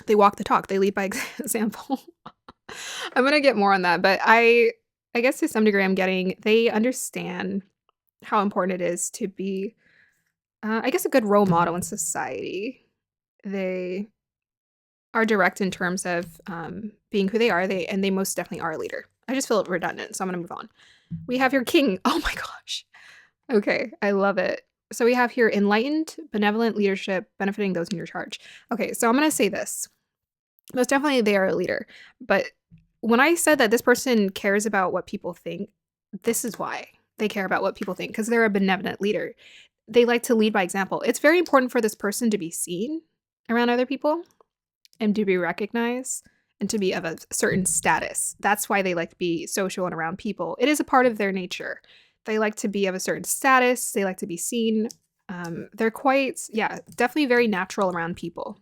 They walk the talk. They lead by example. I'm gonna get more on that, but I guess to some degree I'm getting they understand how important it is to be, I guess, a good role model in society. They are direct in terms of being who they are. They most definitely are a leader. I just feel redundant, so I'm gonna move on. We have your king. Oh my gosh. Okay, I love it. So we have here enlightened, benevolent leadership benefiting those in your charge. Okay, so I'm gonna say this. Most definitely they are a leader, but when I said that this person cares about what people think, this is why they care about what people think, because they're a benevolent leader. They like to lead by example. It's very important for this person to be seen around other people and to be recognized and to be of a certain status. That's why they like to be social and around people. It is a part of their nature. They like to be of a certain status. They like to be seen. They're quite, yeah, definitely very natural around people.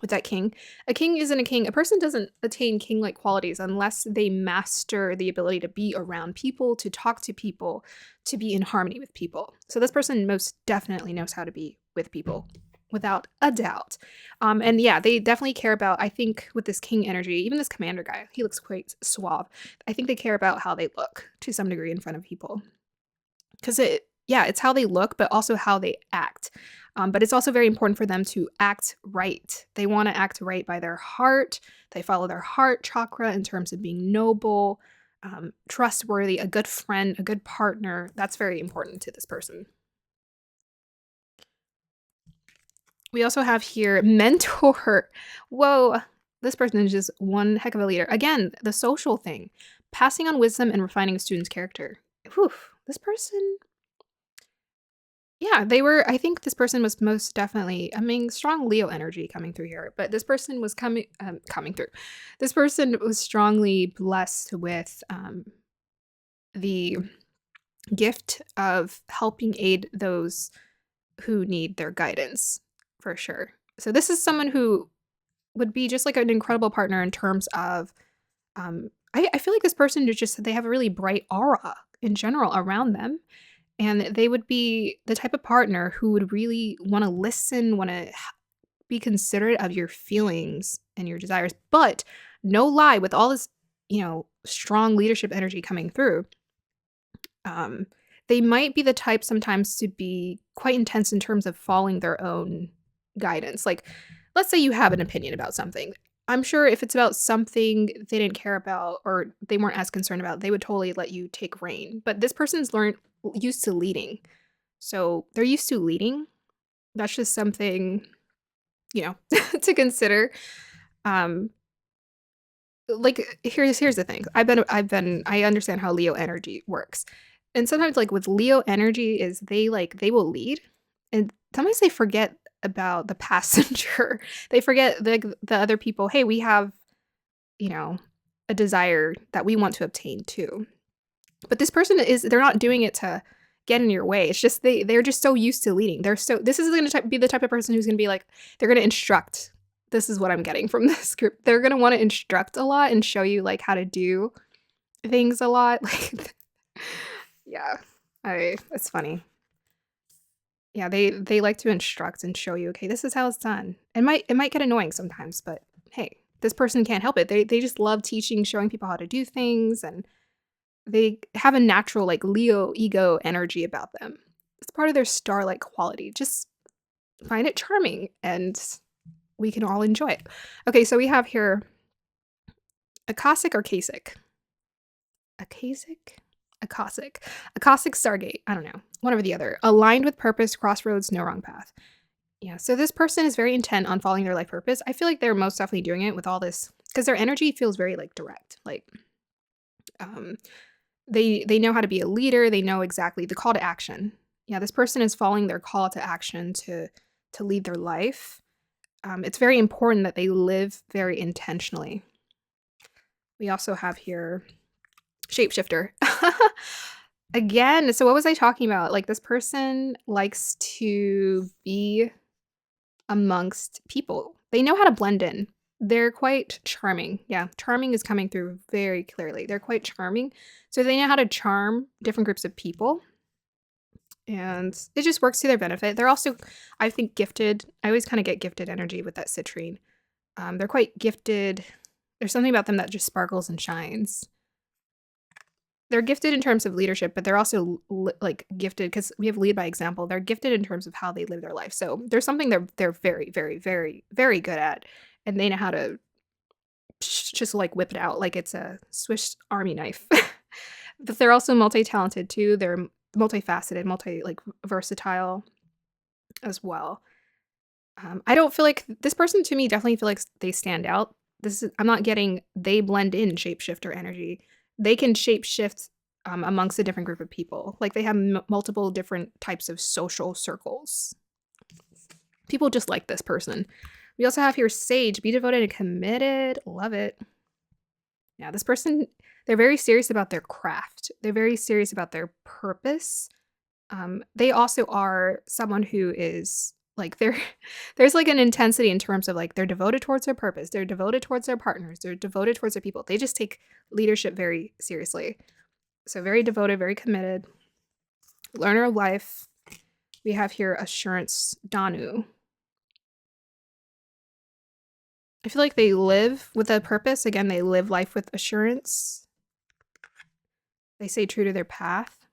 With that king, a king isn't a king. A person doesn't attain king-like qualities unless they master the ability to be around people, to talk to people, to be in harmony with people. So this person most definitely knows how to be with people, without a doubt. And yeah, they definitely care about, I think with this king energy, even this commander guy, he looks quite suave. I think they care about how they look to some degree in front of people. Because it's how they look, but also how they act. But it's also very important for them to act right. They want to act right by their heart. They follow their heart chakra in terms of being noble, trustworthy, a good friend, a good partner. That's very important to this person. We also have here mentor. Whoa, this person is just one heck of a leader. Again, the social thing, passing on wisdom and refining a student's character. Whew, this person, yeah, I think this person was most definitely, I mean, strong Leo energy coming through here, but this person was coming through. This person was strongly blessed with the gift of helping aid those who need their guidance, for sure. So this is someone who would be just like an incredible partner in terms of, I feel like this person is just, they have a really bright aura in general around them. And they would be the type of partner who would really want to listen, want to be considerate of your feelings and your desires. But no lie, with all this, strong leadership energy coming through, um, they might be the type sometimes to be quite intense in terms of following their own guidance. Like, let's say you have an opinion about something. I'm sure if it's about something they didn't care about or they weren't as concerned about, they would totally let you take reign. But this person's used to leading. So they're used to leading. That's just something, to consider. Um, like here's the thing. I understand how Leo energy works. And sometimes like with Leo energy is they will lead and sometimes they forget about the passenger. They forget the other people. Hey, we have, you know, a desire that we want to obtain too. But this person they're not doing it to get in your way. It's just they're just so used to leading. This is going to be the type of person who's going to be like, they're going to instruct. This is what I'm getting from this group. They're going to want to instruct a lot and show you like how to do things a lot. Like, yeah, it's funny. Yeah, they like to instruct and show you, okay, this is how it's done. It might get annoying sometimes, but hey, this person can't help it. They just love teaching, showing people how to do things, and they have a natural like Leo ego energy about them. It's part of their star-like quality. Just find it charming and we can all enjoy it. Okay, so we have here Akashic or Kasich? Akashic? Akashic. Akashic Stargate. I don't know. One over the other. Aligned with purpose, crossroads, no wrong path. Yeah, so this person is very intent on following their life purpose. I feel like they're most definitely doing it with all this because their energy feels very like direct. Like um they know how to be a leader, they know exactly the call to action. Yeah, this person is following their call to action to lead their life. It's very important that they live very intentionally. We also have here shapeshifter. Again, so what was I talking about? Like this person likes to be amongst people. They know how to blend in. They're quite charming. Yeah, charming is coming through very clearly. They're quite charming. So they know how to charm different groups of people. And it just works to their benefit. They're also, I think, gifted. I always kind of get gifted energy with that citrine. They're quite gifted. There's something about them that just sparkles and shines. They're gifted in terms of leadership, but they're also like gifted because we have lead by example. They're gifted in terms of how they live their life. So there's something they're very, very, very, very good at, and they know how to just like whip it out like it's a Swiss Army knife. But they're also multi-talented too. They're multifaceted, like versatile as well. I don't feel like this person to me definitely feel like they stand out. I'm not getting they blend in shapeshifter energy. They can shapeshift amongst a different group of people. Like they have multiple different types of social circles. People just like this person. We also have here Sage, be devoted and committed. Love it. Yeah, this person, they're very serious about their craft. They're very serious about their purpose. They also are someone who is like there's like an intensity in terms of like they're devoted towards their purpose. They're devoted towards their partners. They're devoted towards their people. They just take leadership very seriously. So very devoted, very committed. Learner of life. We have here Assurance Danu. I feel like they live with a purpose. Again, they live life with assurance. They stay true to their path.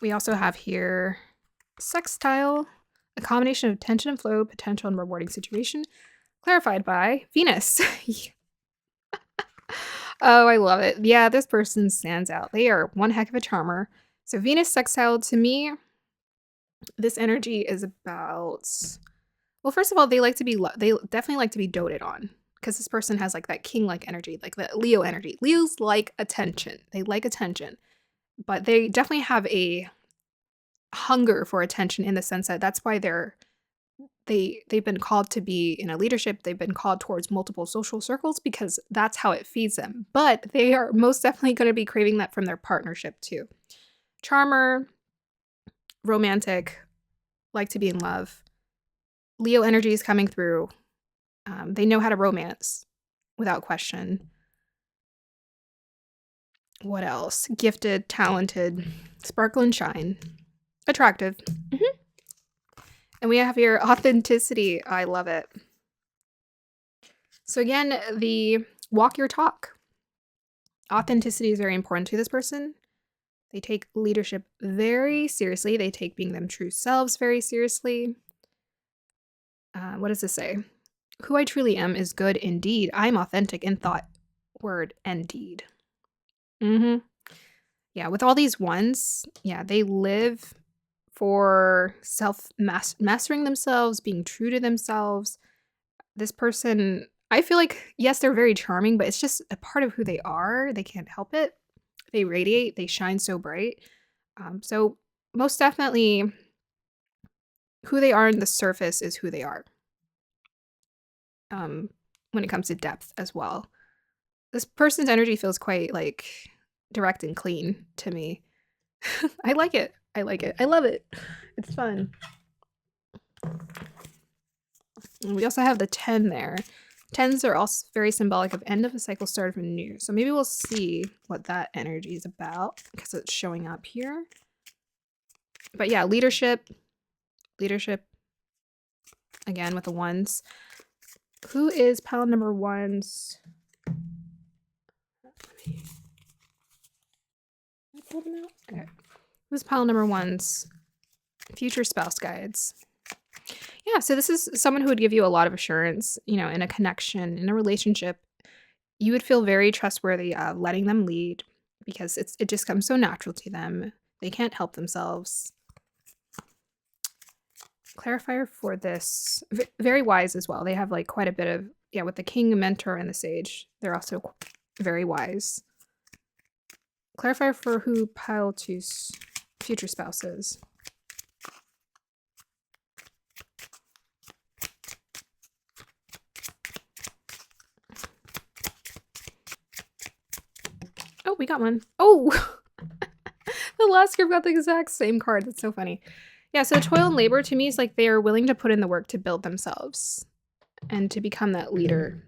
We also have here Sextile, a combination of tension and flow, potential and rewarding situation, clarified by Venus. Oh, I love it. Yeah, this person stands out. They are one heck of a charmer. So Venus sextile, to me, this energy is about, well, first of all, they definitely like to be doted on, because this person has like that king-like energy, like the Leo energy. Leos like attention. They like attention, but they definitely have a hunger for attention in the sense that that's why they've been called to be in a leadership. They've been called towards multiple social circles because that's how it feeds them. But they are most definitely going to be craving that from their partnership too. Charmer, romantic, like to be in love. Leo energy is coming through. They know how to romance without question. What else? Gifted, talented, sparkle and shine, attractive. And we have your authenticity. I love it. So again, the walk your talk. Authenticity is very important to this person. They take leadership very seriously. They take being them true selves very seriously. What does this say? Who I truly am is good indeed. I'm authentic in thought, word, and deed. Yeah, with all these ones, yeah, they live for mastering themselves, being true to themselves. This person, I feel like, yes, they're very charming, but it's just a part of who they are. They can't help it. They radiate, they shine so bright. So most definitely, who they are on the surface is who they are. When it comes to depth as well. This person's energy feels quite like direct and clean to me. I like it. I like it. I love it. It's fun. And we also have the 10 there. 10s are also very symbolic of end of a cycle, start of a new. So maybe we'll see what that energy is about because it's showing up here. But yeah, leadership. Again, with the ones. Who is pile number 1's? Okay. Who's pile number 1's future spouse guides? Yeah, so this is someone who would give you a lot of assurance, in a connection, in a relationship. You would feel very trustworthy of letting them lead because it just comes so natural to them. They can't help themselves. Clarifier for this, very wise as well. They have like quite a bit of, with the king, mentor, and the sage. They're also very wise. Clarifier for who pile 2's future spouses. Oh, we got one. Oh, the last group got the exact same card. That's so funny. Yeah, so toil and labor to me is like they are willing to put in the work to build themselves and to become that leader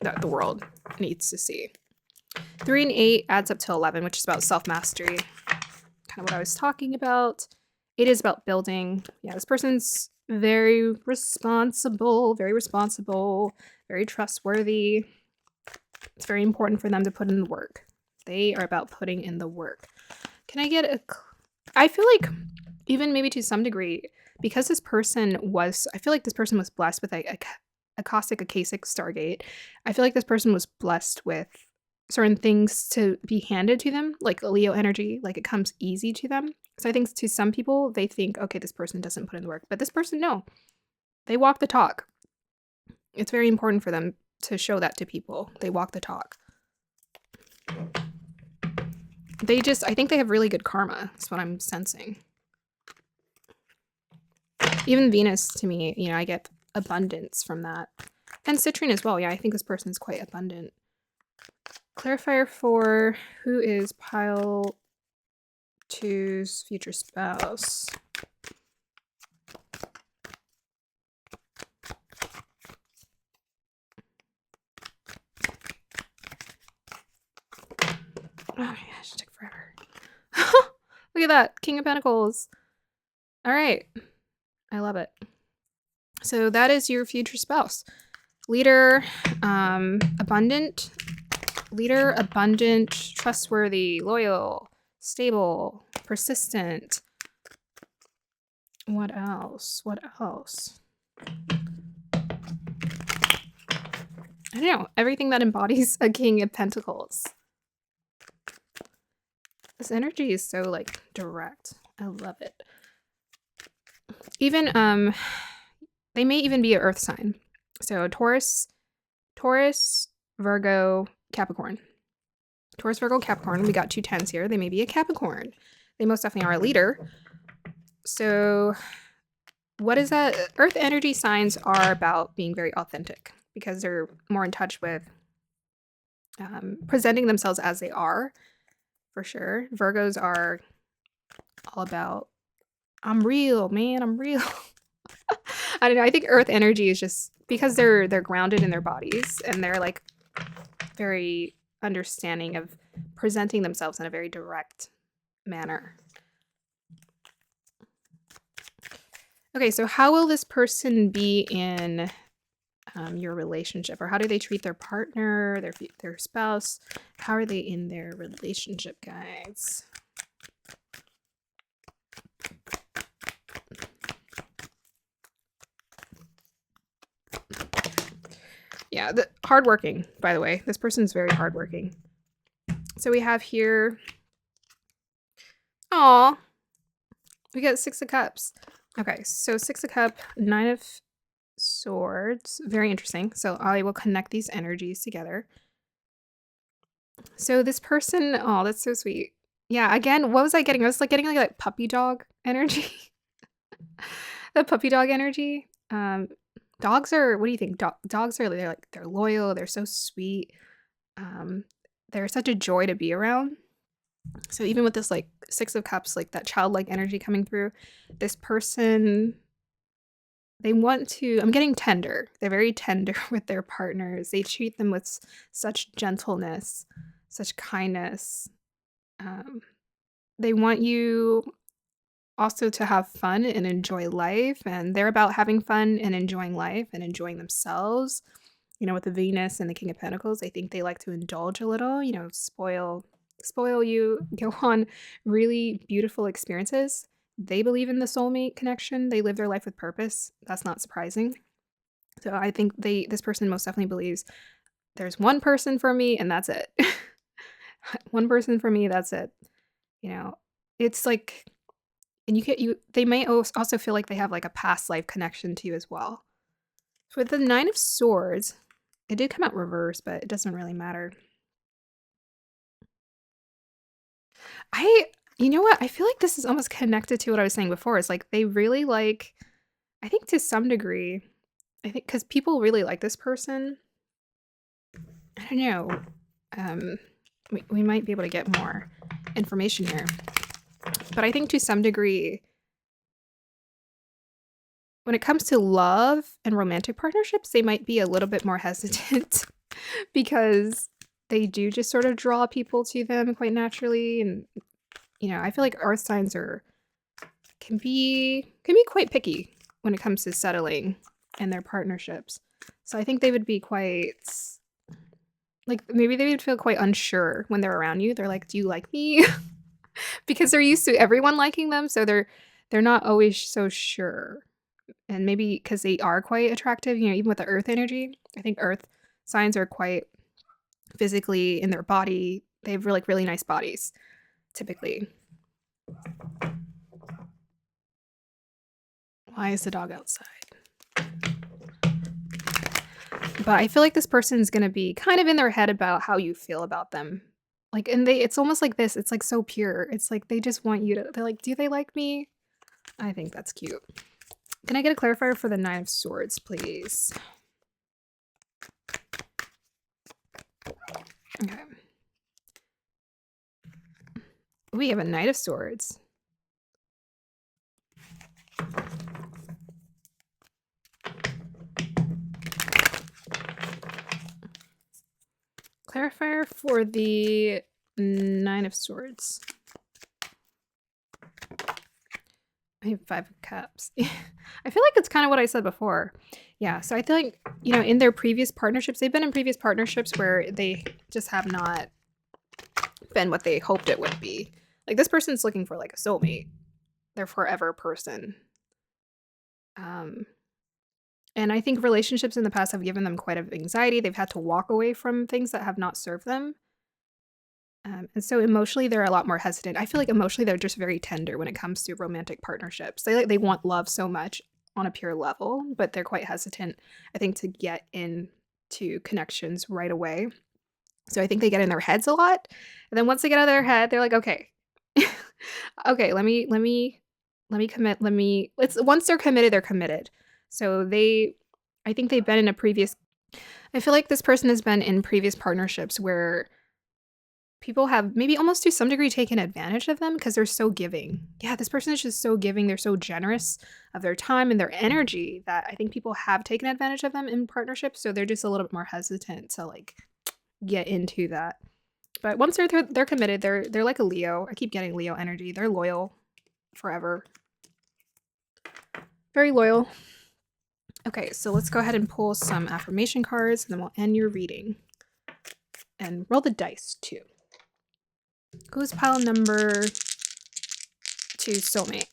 that the world needs to see. 3 and 8 adds up to 11, which is about self-mastery. Kind of what I was talking about. It is about building. Yeah, this person's very responsible, very trustworthy. It's very important for them to put in the work. They are about putting in the work. Can I get I feel like even maybe to some degree, because I feel like this person was blessed with a Akashic Stargate. I feel like this person was blessed with certain things to be handed to them, like Leo energy, like it comes easy to them. So I think to some people, they think, okay, this person doesn't put in the work. But this person, no. They walk the talk. It's very important for them to show that to people. They walk the talk. I think they have really good karma. That's what I'm sensing. Even Venus, to me, I get abundance from that. And citrine as well. Yeah, I think this person is quite abundant. Clarifier for who is pile 2's future spouse. Oh my gosh, it took forever. Look at that. King of Pentacles. All right. I love it. So that is your future spouse. Leader, abundant, trustworthy, loyal, stable, persistent. What else? I don't know. Everything that embodies a King of Pentacles. This energy is so like direct. I love it. Even they may even be an earth sign. So Taurus, Virgo, Capricorn. Taurus, Virgo, Capricorn. We got 2 10s here. They may be a Capricorn. They most definitely are a leader. So what is that? Earth energy signs are about being very authentic because they're more in touch with presenting themselves as they are, for sure. Virgos are all about, I'm real, man, I'm real. I don't know. I think earth energy is just because they're grounded in their bodies and they're like very understanding of presenting themselves in a very direct manner. Okay, so how will this person be in your relationship, or how do they treat their partner, their spouse? How are they in their relationship, guys? Yeah, hardworking, by the way. This person's very hardworking. So we have here, aw, we got 6 of Cups. Okay, so 6 of Cups, 9 of Swords. Very interesting. So I will connect these energies together. So this person, oh, that's so sweet. Yeah, again, what was I getting? I was like getting like that puppy dog energy. The puppy dog energy. Dogs are, what do you think? Dogs are, they're loyal, they're so sweet. They're such a joy to be around. So even with this like 6 of Cups, like that childlike energy coming through, this person, they want to, I'm getting tender. They're very tender with their partners. They treat them with such gentleness, such kindness. They want you also to have fun and enjoy life. And they're about having fun and enjoying life and enjoying themselves. With the Venus and the King of Pentacles, I think they like to indulge a little, spoil you, go on really beautiful experiences. They believe in the soulmate connection. They live their life with purpose. That's not surprising. So I think this person most definitely believes there's one person for me and that's it. One person for me, that's it. It's like, and they may also feel like they have like a past life connection to you as well. So with the 9 of Swords, it did come out reverse, but it doesn't really matter. You know what? I feel like this is almost connected to what I was saying before. It's like they really like, I think to some degree, because people really like this person. I don't know. We might be able to get more information here. But I think to some degree, when it comes to love and romantic partnerships, they might be a little bit more hesitant because they do just sort of draw people to them quite naturally. And, I feel like earth signs can be quite picky when it comes to settling in their partnerships. So I think they would be quite, like, maybe they would feel quite unsure when they're around you. They're like, do you like me? Because they're used to everyone liking them. So they're not always so sure. And maybe because they are quite attractive, even with the earth energy, I think earth signs are quite physically in their body. They have really nice bodies, typically. Why is the dog outside? But I feel like this person's gonna be kind of in their head about how you feel about them. Like, and it's almost like this, it's like so pure. It's like they just want you to, they're like, do they like me? I think that's cute. Can I get a clarifier for the Nine of Swords, please? Okay. We have a Knight of Swords. Clarifier for the Nine of Swords. I have Five of Cups. I feel like it's kind of what I said before. Yeah, so I feel like, you know, in their previous partnerships, they've been in previous partnerships where they just have not been what they hoped it would be. Like, this person's looking for like a soulmate. They're forever person. And I think relationships in the past have given them quite a bit of anxiety. They've had to walk away from things that have not served them. And so emotionally, they're a lot more hesitant. I feel like emotionally, they're just very tender when it comes to romantic partnerships. They want love so much on a pure level, but they're quite hesitant, I think, to get into connections right away. So I think they get in their heads a lot. And then once they get out of their head, they're like, okay, okay, let me commit. Once they're committed, they're committed. So I think they've been in I feel like this person has been in previous partnerships where people have maybe almost to some degree taken advantage of them because they're so giving. Yeah, this person is just so giving. They're so generous of their time and their energy that I think people have taken advantage of them in partnerships. So they're just a little bit more hesitant to like get into that. But once they're committed, they're like a Leo. I keep getting Leo energy. They're loyal forever. Very loyal. Okay, so let's go ahead and pull some affirmation cards and then we'll end your reading. And roll the dice too. Who's pile number 2 soulmate?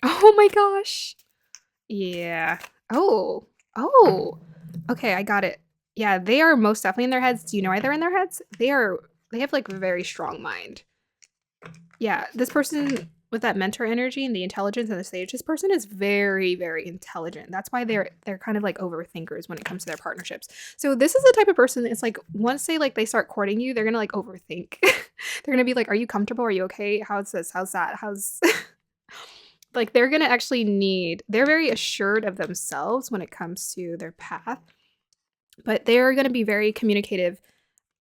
Oh my gosh. Yeah. Oh. Okay, I got it. Yeah, they are most definitely in their heads. Do you know why they're in their heads? They have like a very strong mind. Yeah, this person with that mentor energy and the intelligence and the sage, this person is very, very intelligent. That's why they're kind of like overthinkers when it comes to their partnerships. So this is the type of person that's like, once they start courting you, they're gonna like overthink. They're gonna be like, are you comfortable? Are you okay? How's this? How's that? How's like they're gonna actually they're very assured of themselves when it comes to their path, but they're gonna be very communicative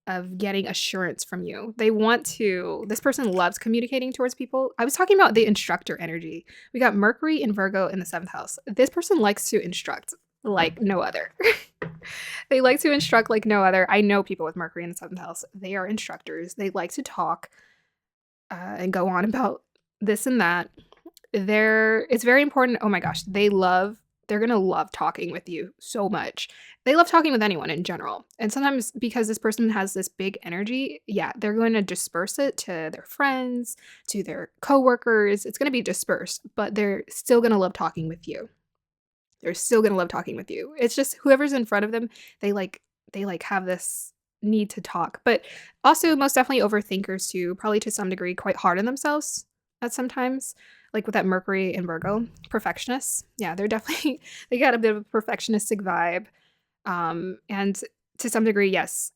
of getting assurance from you. This person loves communicating towards people. I was talking about the instructor energy. We got Mercury and Virgo in the 7th house. This person likes to instruct like no other. They like to instruct like no other. I know people with Mercury in the 7th house. They are instructors. They like to talk and go on about this and that. It's very important. Oh my gosh, they're going to love talking with you so much. They love talking with anyone in general. And sometimes because this person has this big energy, yeah, they're going to disperse it to their friends, to their coworkers. It's going to be dispersed, but they're still going to love talking with you. They're still going to love talking with you. It's just whoever's in front of them, they have this need to talk. But also most definitely overthinkers too, probably to some degree quite hard on themselves at sometimes. Like with that Mercury and Virgo, perfectionists. Yeah, they got a bit of a perfectionistic vibe. And to some degree, yes,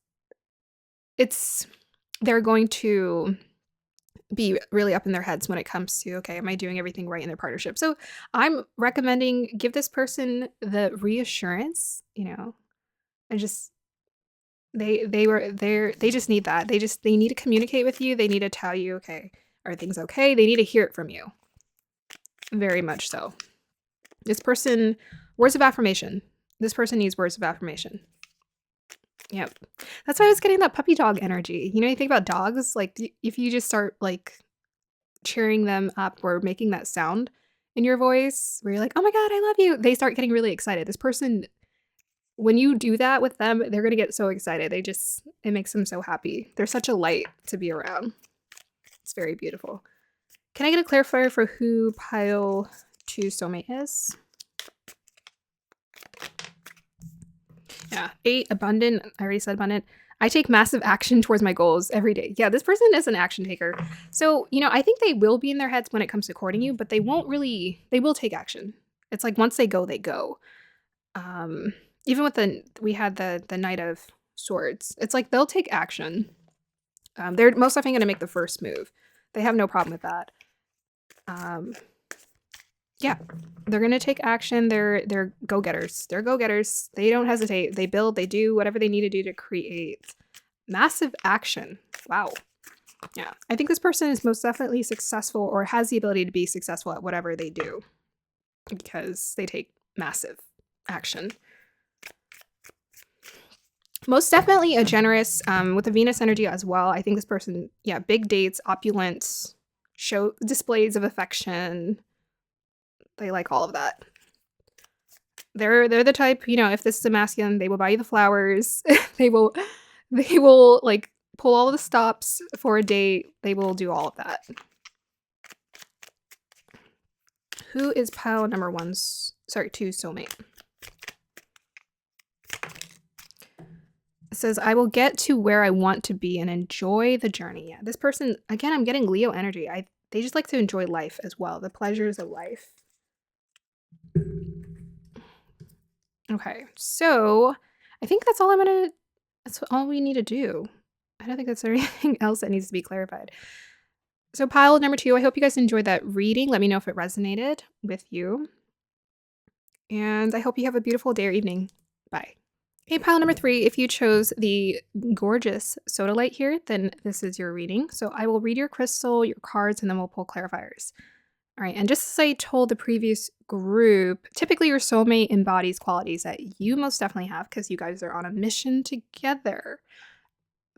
they're going to be really up in their heads when it comes to, okay, am I doing everything right in their partnership? So I'm recommending give this person the reassurance, and just they just need that. They need to communicate with you. They need to tell you, okay, are things okay? They need to hear it from you. Very much so. This person, words of affirmation. This person needs words of affirmation. Yep. That's why I was getting that puppy dog energy. You think about dogs, like if you just start like cheering them up or making that sound in your voice where you're like, oh my God, I love you. They start getting really excited. This person, when you do that with them, they're going to get so excited. It makes them so happy. They're such a light to be around. It's very beautiful. Can I get a clarifier for who pile 2 soulmate is? Yeah, 8, abundant. I already said abundant. I take massive action towards my goals every day. Yeah, this person is an action taker. So, I think they will be in their heads when it comes to courting you, but they will take action. It's like once they go, they go. Even with we had the Knight of Swords. It's like they'll take action. They're most definitely going to make the first move. They have no problem with that. Yeah, they're going to take action. They're go-getters. They're go-getters. They don't hesitate. They build. They do whatever they need to do to create massive action. Wow. Yeah, I think this person is most definitely successful or has the ability to be successful at whatever they do because they take massive action. Most definitely a generous with the Venus energy as well. I think this person, yeah, big dates, opulence, show displays of affection. They like all of that. They're the type, if this is a masculine, they will buy you the flowers. they will like pull all of the stops for a date. They will do all of that. Who is pile number 2 soulmate? It says, I will get to where I want to be and enjoy the journey. Yeah, this person, again, I'm getting Leo energy. They just like to enjoy life as well, the pleasures of life. Okay, so I think that's all we need to do. I don't think that's anything else that needs to be clarified. So pile number 2, I hope you guys enjoyed that reading. Let me know if it resonated with you. And I hope you have a beautiful day or evening. Bye. Okay, pile number 3, if you chose the gorgeous sodalite here, then this is your reading. So I will read your crystal, your cards, and then we'll pull clarifiers. All right, and just as I told the previous group, typically your soulmate embodies qualities that you most definitely have because you guys are on a mission together.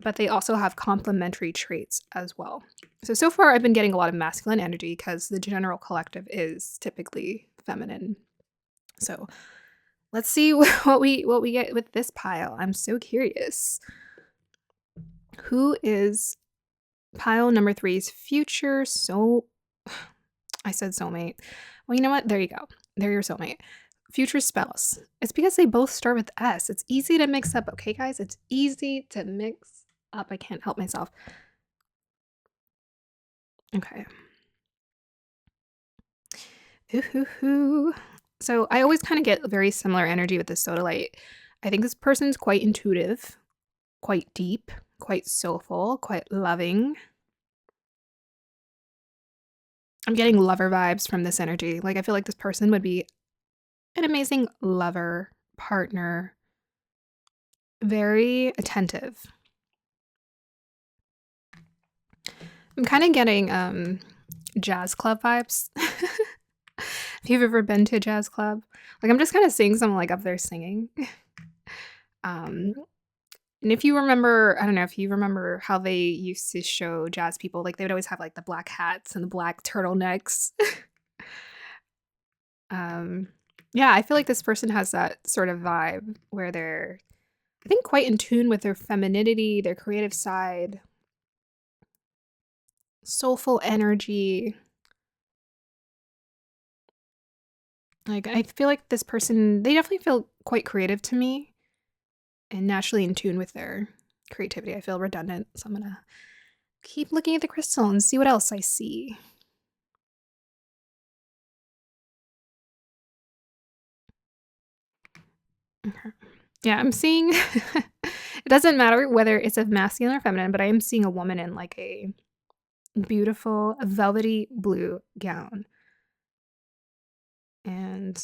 But they also have complementary traits as well. So far I've been getting a lot of masculine energy because the general collective is typically feminine. So let's see what we get with this pile. I'm so curious. Who is pile number 3's future I said soulmate. Well, you know what? There you go. They're your soulmate. Future spouse. It's because they both start with S. It's easy to mix up, okay, guys? It's easy to mix up. I can't help myself. Okay. Ooh. So I always kind of get very similar energy with the sodalite. I think this person's quite intuitive, quite deep, quite soulful, quite loving. I'm getting lover vibes from this energy. Like, I feel like this person would be an amazing lover, partner, very attentive. I'm kind of getting jazz club vibes. If you've ever been to a jazz club, like I'm just kind of seeing someone like up there singing. And if you remember, I don't know if you remember how they used to show jazz people, like they would always have like the black hats and the black turtlenecks. Yeah, I feel like this person has that sort of vibe where they're, I think, quite in tune with their femininity, their creative side, soulful energy. Like, I feel like this person, they definitely feel quite creative to me and naturally in tune with their creativity. I feel redundant, so I'm gonna keep looking at the crystal and see what else I see. Okay. Yeah, I'm seeing it doesn't matter whether it's a masculine or feminine, but I am seeing a woman in like a beautiful velvety blue gown. And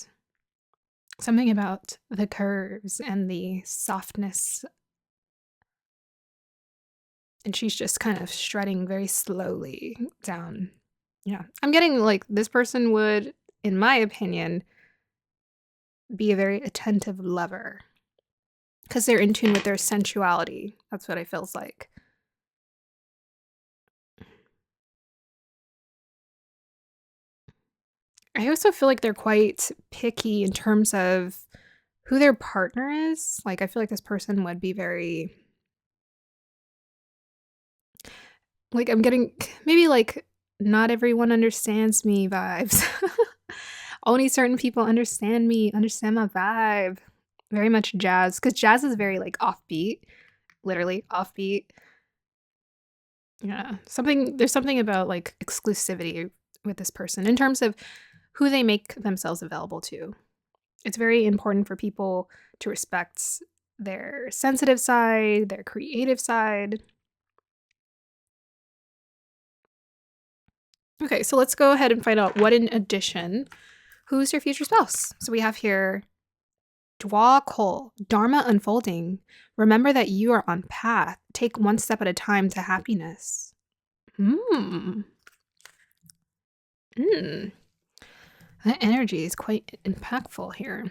something about the curves and the softness. And she's just kind of strutting very slowly down. Yeah. I'm getting like this person would, in my opinion, be a very attentive lover because they're in tune with their sensuality. That's what it feels like. I also feel like they're quite picky in terms of who their partner is. Like, I feel like this person would be very, like, I'm getting maybe like, not everyone understands me vibes. Only certain people understand me, understand my vibe. Very much jazz, because jazz is very like offbeat, literally offbeat. Yeah, there's something about like exclusivity with this person in terms of who they make themselves available to. It's very important for people to respect their sensitive side, their creative side. Okay, so let's go ahead and find out what in addition, who's your future spouse? So we have here Dwa Kol, Dharma unfolding. Remember that you are on path. Take one step at a time to happiness. Hmm. That energy is quite impactful here.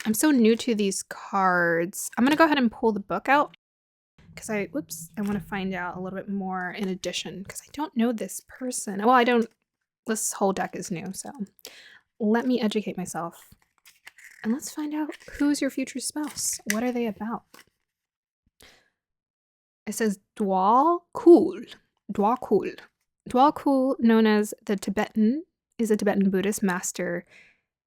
I'm so new to these cards. I'm going to go ahead and pull the book out because I want to find out a little bit more in addition because I don't know this person. Well, I don't, this whole deck is new, so let me educate myself. And let's find out who's your future spouse. What are they about? It says Dwa Kul. Dwa Kul. Dwa Kul, known as the Tibetan, is a Tibetan Buddhist master.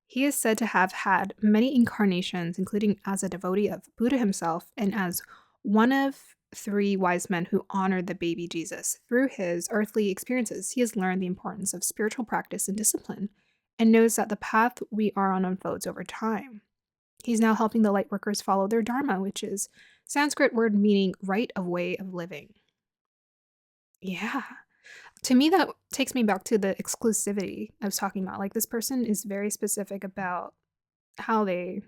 He is said to have had many incarnations, including as a devotee of Buddha himself and as one of 3 wise men who honored the baby Jesus. Through his earthly experiences, he has learned the importance of spiritual practice and discipline and knows that the path we are on unfolds over time. He's now helping the light workers follow their dharma, which is Sanskrit word meaning right of way of living. Yeah. To me, that takes me back to the exclusivity I was talking about. Like, this person is very specific about very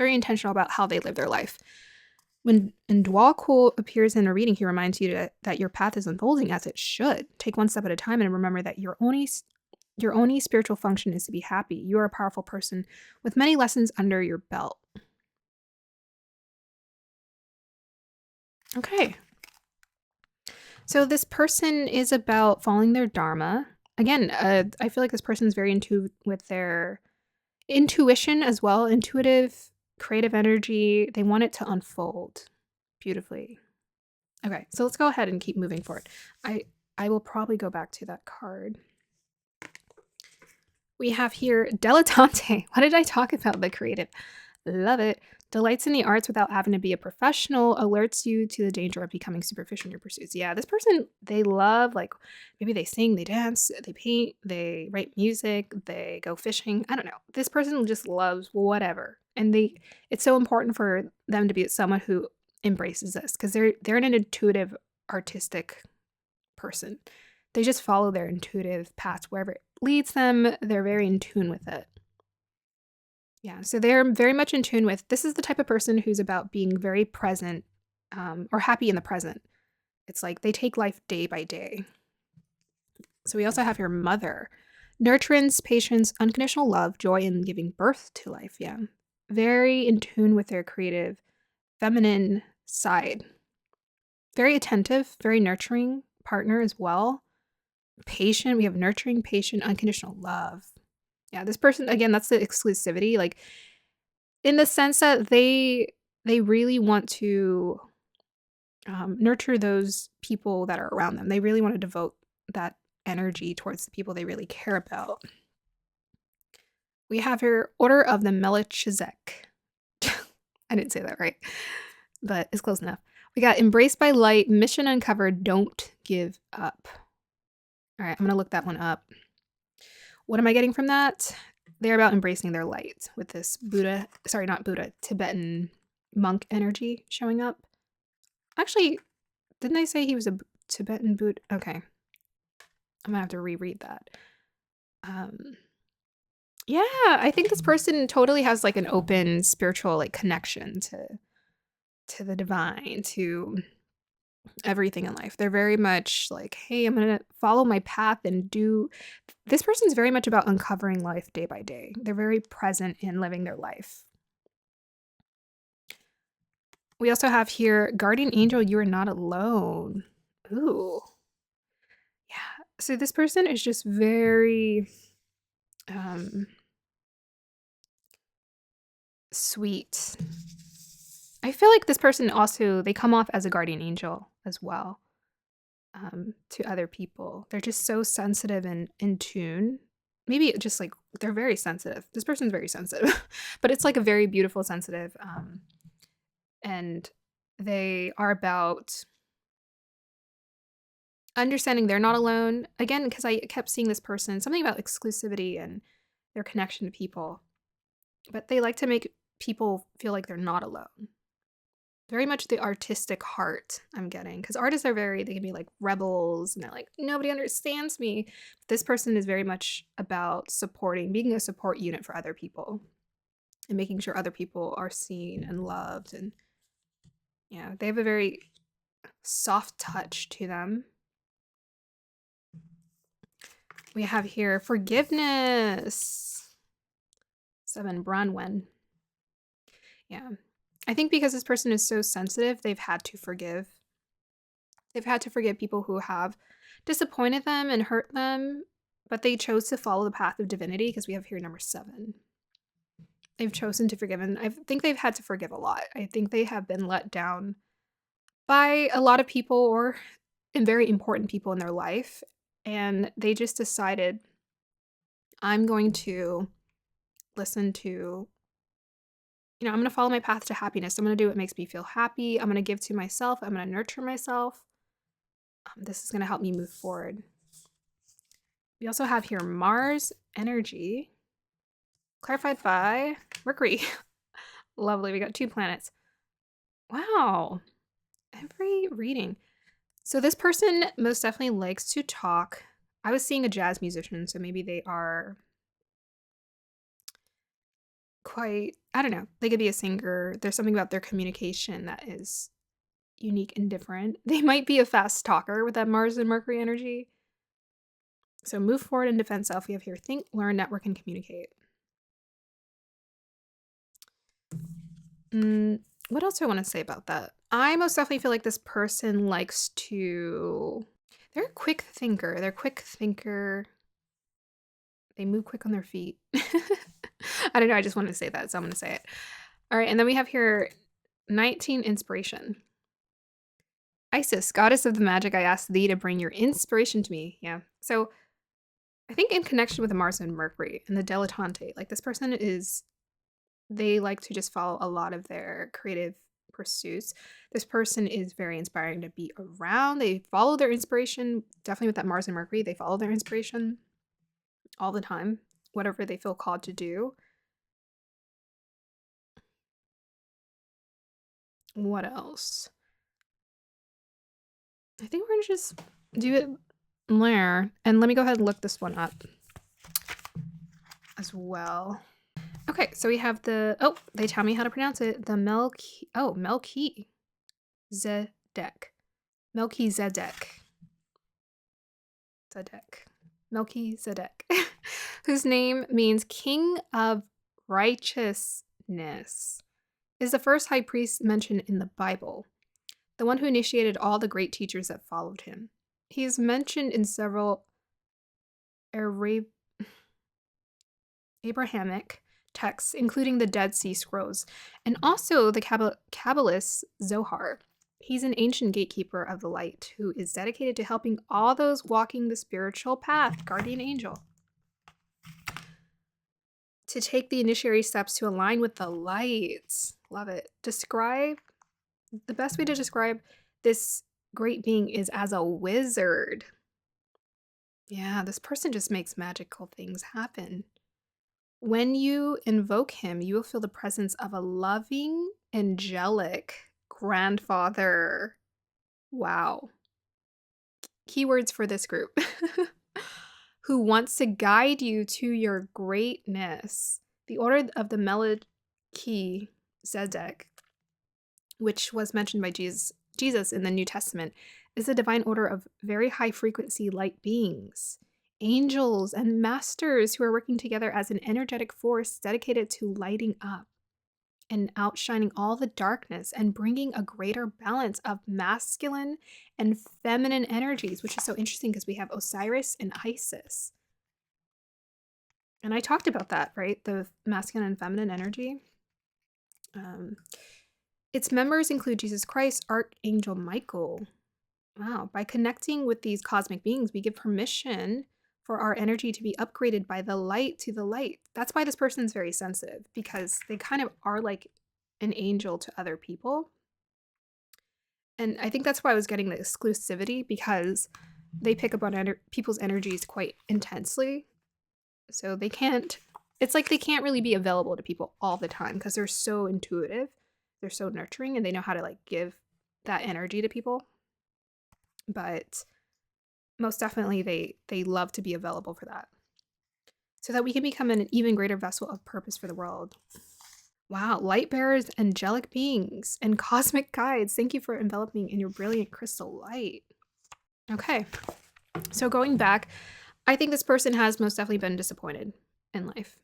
intentional about how they live their life. When Dwa Kul appears in a reading, he reminds you that your path is unfolding as it should. Take one step at a time and remember that your only spiritual function is to be happy. You are a powerful person with many lessons under your belt. Okay. So this person is about following their dharma. Again, I feel like this person is very into with their intuition as well, intuitive, creative energy. They want it to unfold beautifully. Okay, so let's go ahead and keep moving forward. I will probably go back to that card. We have here dilettante. What did I talk about? The creative. Love it. Delights in the arts without having to be a professional, alerts you to the danger of becoming superficial in your pursuits. Yeah, this person, they love, like, maybe they sing, they dance, they paint, they write music, they go fishing. I don't know. This person just loves whatever. And it's so important for them to be someone who embraces this because they're an intuitive, artistic person. They just follow their intuitive paths wherever it leads them. They're very in tune with it. Yeah, so they're very much in tune with this is the type of person who's about being very present or happy in the present. It's like they take life day by day. So we also have your mother. Nurturance, patience, unconditional love, joy in giving birth to life. Yeah. Very in tune with their creative, feminine side. Very attentive, very nurturing partner as well. Patient. We have nurturing, patient, unconditional love. Yeah, this person, again, that's the exclusivity. Like, in the sense that they really want to nurture those people that are around them. They really want to devote that energy towards the people they really care about. We have here Order of the Melchizedek. I didn't say that right, but it's close enough. We got Embraced by Light, Mission Uncovered, Don't Give Up. All right, I'm going to look that one up. What am I getting from that? They're about embracing their light with this Tibetan monk energy showing up. Actually, didn't I say he was a Tibetan Buddha? Okay. I'm gonna have to reread that. Yeah, I think this person totally has like an open spiritual like connection to the divine, to everything in life. They're very much like, hey, I'm gonna follow my path and do. This person's very much about uncovering life day by day. They're very present in living their life. We also have here, Guardian Angel, you are not alone. Ooh. Yeah. So this person is just very sweet. I feel like this person also, they come off as a guardian angel as well to other people. They're just so sensitive and in tune. Maybe just like they're very sensitive. This person's very sensitive, but it's like a very beautiful, sensitive. And they are about understanding they're not alone. Again, because I kept seeing this person, something about exclusivity and their connection to people. but they like to make people feel like they're not alone. Very much the artistic heart I'm getting, because artists are they can be like rebels and they're like, nobody understands me. This person is very much about supporting, being a support unit for other people and making sure other people are seen and loved. And yeah, they have a very soft touch to them. We have here forgiveness. 7, Bronwen. Yeah. I think because this person is so sensitive, they've had to forgive. They've had to forgive people who have disappointed them and hurt them, but they chose to follow the path of divinity because we have here number 7. They've chosen to forgive, and I think they've had to forgive a lot. I think they have been let down by a lot of people and very important people in their life, and they just decided, I'm going to listen to, I'm going to follow my path to happiness. I'm going to do what makes me feel happy. I'm going to give to myself. I'm going to nurture myself. This is going to help me move forward. We also have here Mars energy, clarified by Mercury. Lovely. We got 2 planets. Wow. Every reading. So this person most definitely likes to talk. I was seeing a jazz musician, so maybe they are quite, I don't know, they could be a singer. There's something about their communication that is unique and different. They might be a fast talker with that Mars and Mercury energy. So move forward and defend self. We have here think, learn, network, and communicate. What else do I want to say about that? I most definitely feel like this person likes to... They're a quick thinker. They move quick on their feet. I don't know. I just wanted to say that, so I'm going to say it. All right, and then we have here 19, inspiration. Isis, goddess of the magic, I ask thee to bring your inspiration to me. Yeah. So I think in connection with the Mars and Mercury and the dilettante, like this person they like to just follow a lot of their creative pursuits. This person is very inspiring to be around. They follow their inspiration, definitely with that Mars and Mercury. They follow their inspiration all the time, whatever they feel called to do. What else? I think we're going to just do it there. And let me go ahead and look this one up as well. Okay, so we have they tell me how to pronounce it. The Melchizedek. Melchizedek, whose name means King of Righteousness, is the first high priest mentioned in the Bible, the one who initiated all the great teachers that followed him. He is mentioned in several Abrahamic texts, including the Dead Sea Scrolls, and also the Kabbalist Zohar. He's an ancient gatekeeper of the light who is dedicated to helping all those walking the spiritual path, guardian angel, to take the initiatory steps to align with the light. Love it. The best way to describe this great being is as a wizard. Yeah, this person just makes magical things happen. When you invoke him, you will feel the presence of a loving, angelic grandfather. Wow. Keywords for this group. Who wants to guide you to your greatness. The order of the Melchizedek, which was mentioned by Jesus in the New Testament, is a divine order of very high frequency light beings. Angels and masters who are working together as an energetic force dedicated to lighting up and outshining all the darkness and bringing a greater balance of masculine and feminine energies, which is so interesting because we have Osiris and Isis. And I talked about that, right? The masculine and feminine energy. Its members include Jesus Christ, Archangel Michael. Wow. By connecting with these cosmic beings, we give permission for our energy to be upgraded by the light to the light. That's why this person's very sensitive, because they kind of are like an angel to other people. And I think that's why I was getting the exclusivity, because they pick up on people's energies quite intensely. So they can't it's like they can't really be available to people all the time because they're so intuitive, they're so nurturing, and they know how to like give that energy to people. But most definitely they love to be available for that, so that we can become an even greater vessel of purpose for the world. Wow, light bearers, angelic beings, and cosmic guides, thank you for enveloping in your brilliant crystal light. Okay, so going back, I think this person has most definitely been disappointed in life,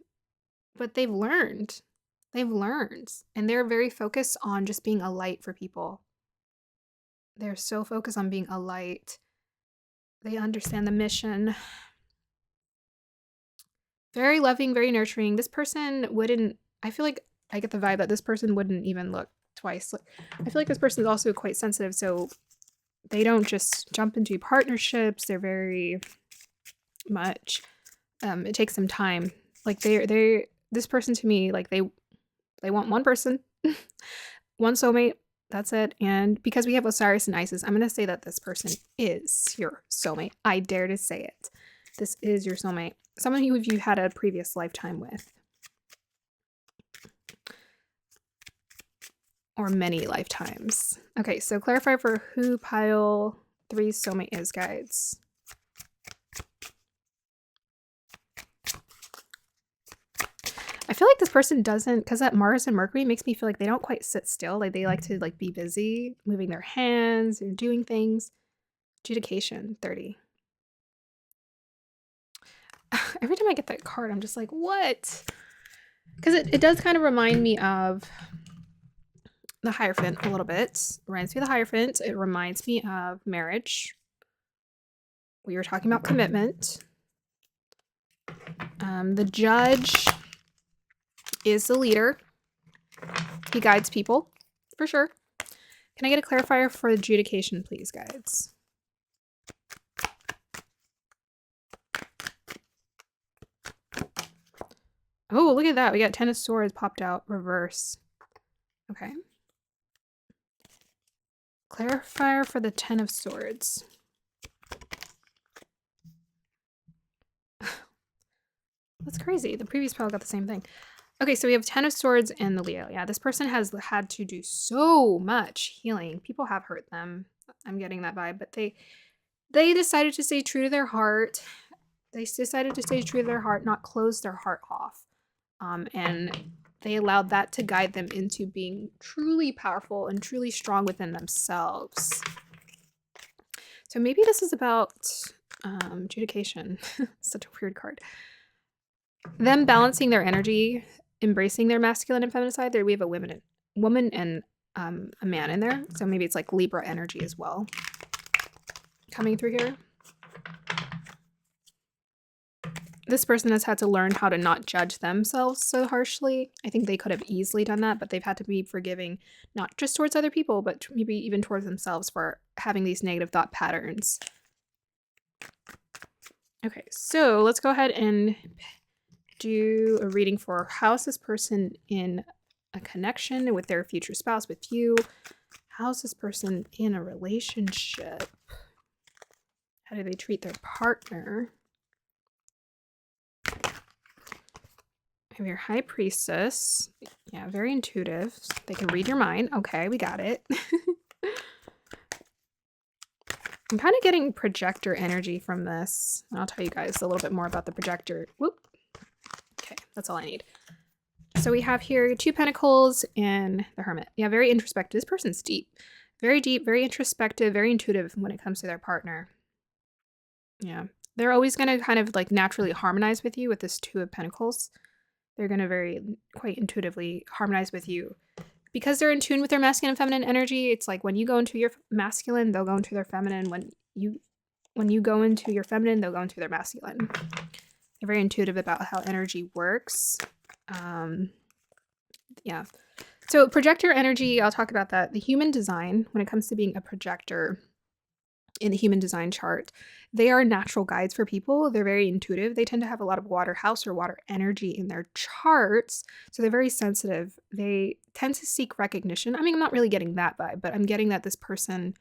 but they've learned. They've learned, and they're very focused on just being a light for people. They're so focused on being a light. They understand the mission. Very loving, very nurturing. This person wouldn't, I feel like I get the vibe that this person wouldn't even look twice. I feel like this person is also quite sensitive, so they don't just jump into partnerships. They're very much, it takes some time. Like this person to me, like they want one person, one soulmate, that's it. And because we have Osiris and Isis, I'm going to say that this person is your soulmate. I dare to say it. This is your soulmate. Someone who you had a previous lifetime with. Or many lifetimes. Okay, so clarify for who pile 3's soulmate is, guides. I feel like this person doesn't, because that Mars and Mercury makes me feel like they don't quite sit still. Like they like to like be busy, moving their hands and doing things. Adjudication, 30. Every time I get that card, I'm just like, what? Because it does kind of remind me of the Hierophant a little bit. It reminds me of the Hierophant. It reminds me of marriage. We were talking about commitment. The Judge is the leader. He guides people, for sure. Can I get a clarifier for adjudication, please, guides? Oh, look at that. We got 10 of Swords popped out, reverse. Okay. Clarifier for the 10 of Swords. That's crazy. The previous pile got the same thing. Okay, so we have 10 of Swords and the Leo. Yeah, this person has had to do so much healing. People have hurt them. I'm getting that vibe. But they decided to stay true to their heart. They decided to stay true to their heart, not close their heart off. And they allowed that to guide them into being truly powerful and truly strong within themselves. So maybe this is about adjudication. Such a weird card. Them balancing their energy, embracing their masculine and feminine side. There we have a woman and a man in there. So maybe it's like Libra energy as well coming through here. This person has had to learn how to not judge themselves so harshly. I think they could have easily done that, but they've had to be forgiving, not just towards other people, but maybe even towards themselves for having these negative thought patterns. Okay, so let's go ahead and do a reading for how is this person in a connection with their future spouse, with you? How's this person in a relationship? How do they treat their partner? Have your High Priestess. Yeah, very intuitive. They can read your mind. Okay, we got it. I'm kind of getting projector energy from this. And I'll tell you guys a little bit more about the projector. Whoop. Okay, that's all I need. So we have here 2 Pentacles and the Hermit. Yeah, very introspective. This person's deep, very introspective, very intuitive when it comes to their partner. Yeah, they're always going to kind of like naturally harmonize with you with this 2 of Pentacles. They're going to quite intuitively harmonize with you. Because they're in tune with their masculine and feminine energy, it's like when you go into your masculine, they'll go into their feminine. When you go into your feminine, they'll go into their masculine. They're very intuitive about how energy works. Yeah. So projector energy, I'll talk about that. The human design, when it comes to being a projector in the human design chart, they are natural guides for people. They're very intuitive. They tend to have a lot of water house or water energy in their charts. So they're very sensitive. They tend to seek recognition. I mean, I'm not really getting that vibe, but I'm getting that this person,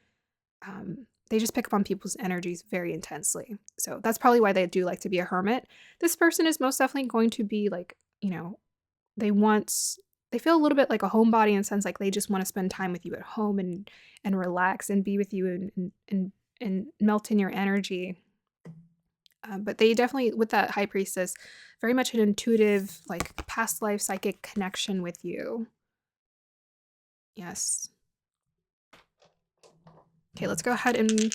they just pick up on people's energies very intensely. So that's probably why they do like to be a hermit. This person is most definitely going to be like you know, they feel a little bit like a homebody in the sense like they just want to spend time with you at home and relax and be with you and melt in your energy. But they definitely, with that high priestess, very much an intuitive, like past life psychic connection with you. Yes. Okay, let's go ahead and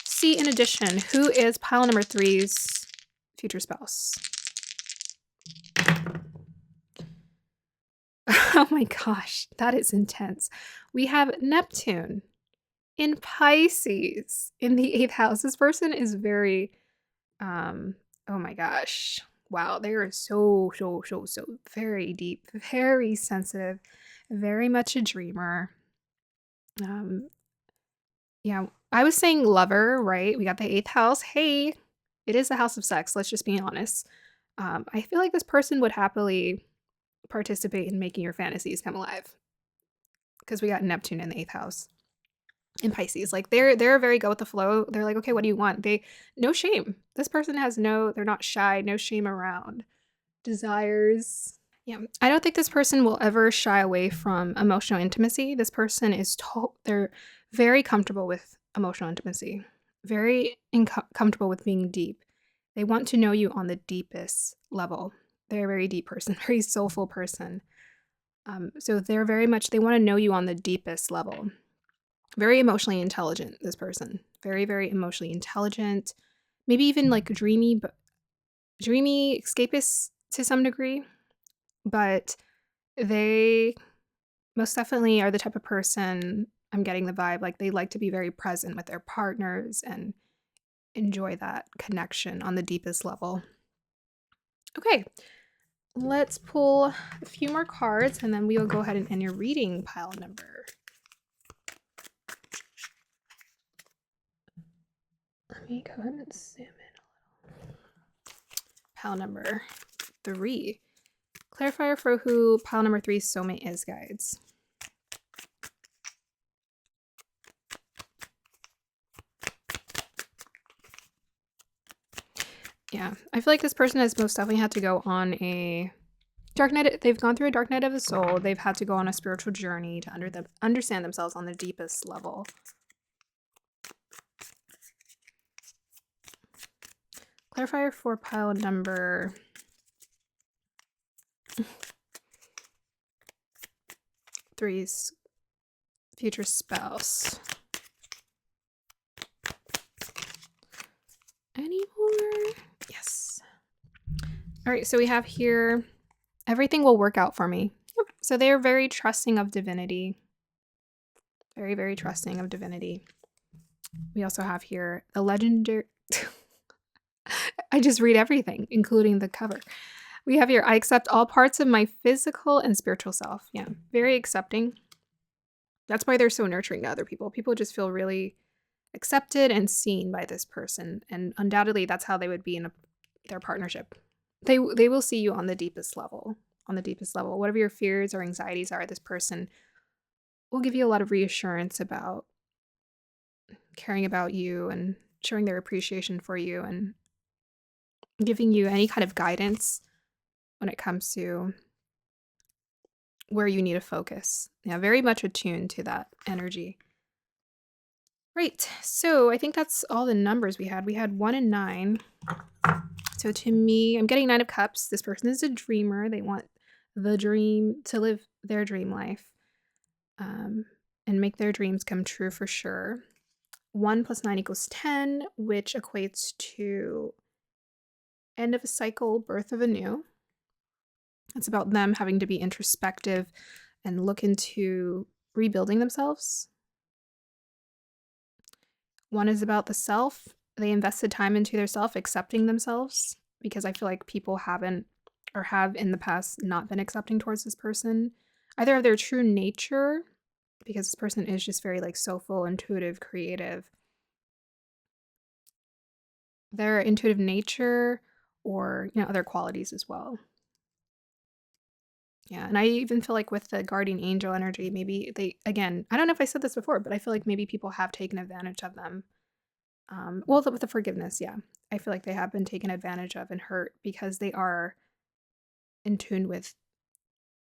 see in addition who is pile number three's future spouse. Oh my gosh, that is intense. We have Neptune in Pisces in the eighth house. This person is very, oh my gosh. Wow, they are so very deep, very sensitive, very much a dreamer. Um, yeah, I was saying lover, right? We got the eighth house. Hey, it is the house of sex. Let's just be honest. I feel like this person would happily participate in making your fantasies come alive because we got Neptune in the eighth house in Pisces. Like they're very go with the flow. They're like, okay, what do you want? No shame. This person they're not shy, no shame around desires. Yeah, I don't think this person will ever shy away from emotional intimacy. This person they're very comfortable with emotional intimacy, very comfortable with being deep. They want to know you on the deepest level. They're a very deep person, very soulful person. So they want to know you on the deepest level. Very emotionally intelligent, this person. Very, very emotionally intelligent. Maybe even like dreamy escapist to some degree. But they most definitely are the type of person, I'm getting the vibe, like they like to be very present with their partners and enjoy that connection on the deepest level. Okay, let's pull a few more cards and then we will go ahead and end your reading pile number. Let me go ahead and zoom in a little. Pile number 3. Clarifier for who pile number 3's soulmate is, guides. Yeah, I feel like this person has most definitely had to go on a dark night. They've gone through a dark night of the soul. They've had to go on a spiritual journey to understand themselves on the deepest level. Clarifier for pile number 3's future spouse. Any more? Yes. All right, so we have here, everything will work out for me. Yep. So they are very trusting of divinity. Very, very trusting of divinity. We also have here the legendary... I just read everything, including the cover. We have here, I accept all parts of my physical and spiritual self. Yeah, very accepting. That's why they're so nurturing to other people. People just feel really accepted and seen by this person. And undoubtedly, that's how they would be in their partnership. They will see you on the deepest level. On the deepest level. Whatever your fears or anxieties are, this person will give you a lot of reassurance about caring about you and showing their appreciation for you and giving you any kind of guidance when it comes to where you need to focus. Yeah, very much attuned to that energy. Right, so I think that's all the numbers we had. We had 1 and 9. So to me, I'm getting 9 of Cups. This person is a dreamer. They want the dream, to live their dream life and make their dreams come true for sure. 1 plus 9 equals 10, which equates to end of a cycle, birth of a new. It's about them having to be introspective and look into rebuilding themselves. 1 is about the self. They invested time into their self, accepting themselves, because I feel like people haven't or have in the past not been accepting towards this person, either of their true nature, because this person is just very like soulful, intuitive, creative. Their intuitive nature or, other qualities as well. Yeah, and I even feel like with the guardian angel energy, maybe again, I don't know if I said this before, but I feel like maybe people have taken advantage of them. Well, with the forgiveness, yeah. I feel like they have been taken advantage of and hurt because they are in tune with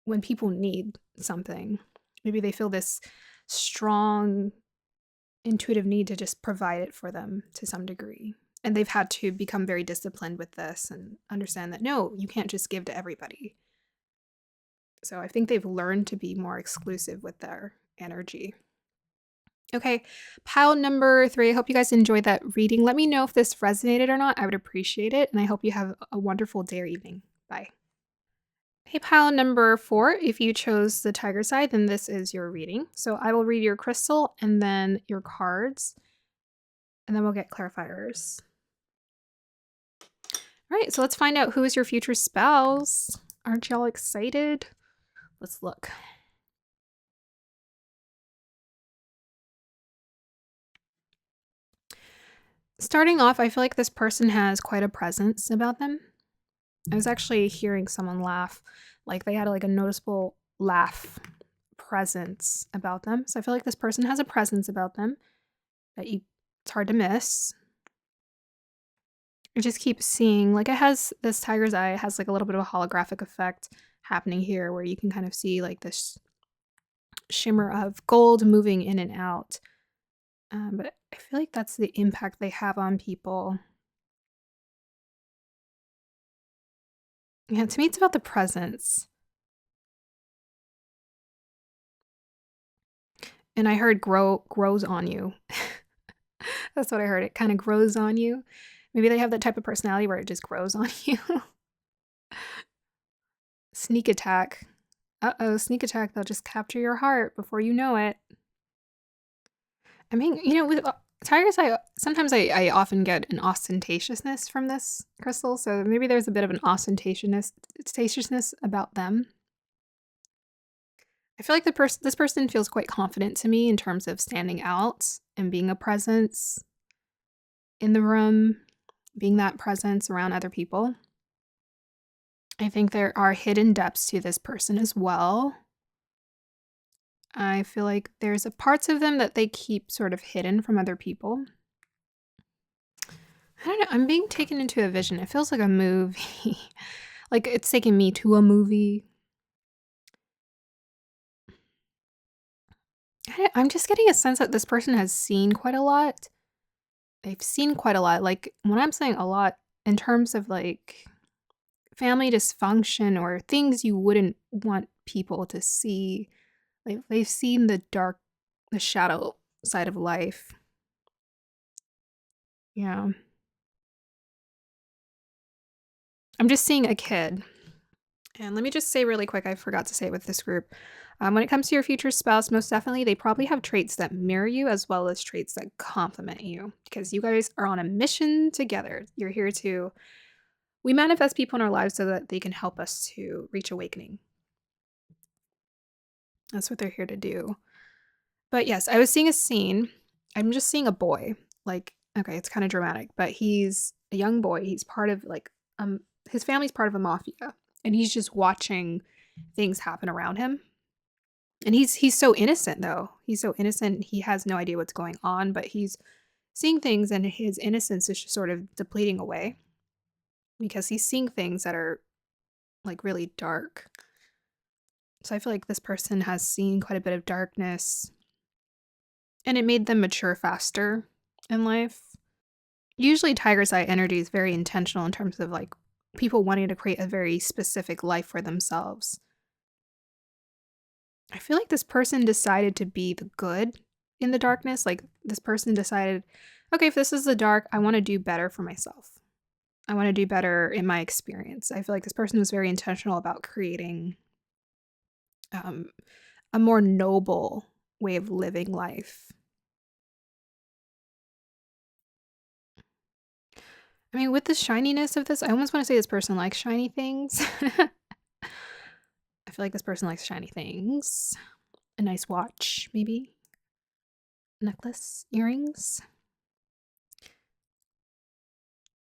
when people need something. Maybe they feel this strong intuitive need to just provide it for them to some degree. And they've had to become very disciplined with this and understand that no, you can't just give to everybody. So I think they've learned to be more exclusive with their energy. Okay, pile number 3. I hope you guys enjoyed that reading. Let me know if this resonated or not. I would appreciate it. And I hope you have a wonderful day or evening. Bye. Hey, pile number 4. If you chose the tiger side, then this is your reading. So I will read your crystal and then your cards, and then we'll get clarifiers. All right, so let's find out who is your future spouse. Aren't y'all excited? Let's look. Starting off, I feel like this person has quite a presence about them. I was actually hearing someone laugh, like they had like a noticeable laugh presence about them. So I feel like this person has a presence about them that it's hard to miss. I just keep seeing, like, it has this tiger's eye, it has like a little bit of a holographic effect happening here where you can kind of see like this shimmer of gold moving in and out. But I feel like that's the impact they have on people. Yeah, to me, it's about the presence. And I heard grows on you. That's what I heard. It kind of grows on you. Maybe they have that type of personality where it just grows on you. Sneak attack. Uh-oh, sneak attack. They'll just capture your heart before you know it. I mean, with tigers, sometimes I often get an ostentatiousness from this crystal, so maybe there's a bit of an ostentatiousness about them. I feel like this person feels quite confident to me in terms of standing out and being a presence in the room, being that presence around other people. I think there are hidden depths to this person as well. I feel like there's parts of them that they keep sort of hidden from other people. I don't know. I'm being taken into a vision. It feels like a movie. Like it's taking me to a movie. I'm just getting a sense that this person has seen quite a lot. They've seen quite a lot. Like when I'm saying a lot in terms of like family dysfunction or things you wouldn't want people to see. Like they've seen the shadow side of life. Yeah. I'm just seeing a kid. And let me just say really quick, I forgot to say it with this group. When it comes to your future spouse, most definitely, they probably have traits that mirror you as well as traits that complement you because you guys are on a mission together. You're here we manifest people in our lives so that they can help us to reach awakening. That's what they're here to do. But yes, I was seeing a scene. I'm just seeing a boy. Like, okay, it's kind of dramatic, but he's a young boy. He's part of his family's part of a mafia, and he's just watching things happen around him. And he's so innocent though. He's so innocent. He has no idea what's going on, but he's seeing things and his innocence is just sort of depleting away because he's seeing things that are like really dark. So I feel like this person has seen quite a bit of darkness and it made them mature faster in life. Usually tiger's eye energy is very intentional in terms of like people wanting to create a very specific life for themselves. I feel like this person decided to be the good in the darkness. Like this person decided, okay, if this is the dark, I want to do better for myself. I want to do better in my experience. I feel like this person was very intentional about creating a more noble way of living life. I mean, with the shininess of this, I almost want to say this person likes shiny things. I feel like this person likes shiny things. A nice watch, maybe. Necklace, earrings.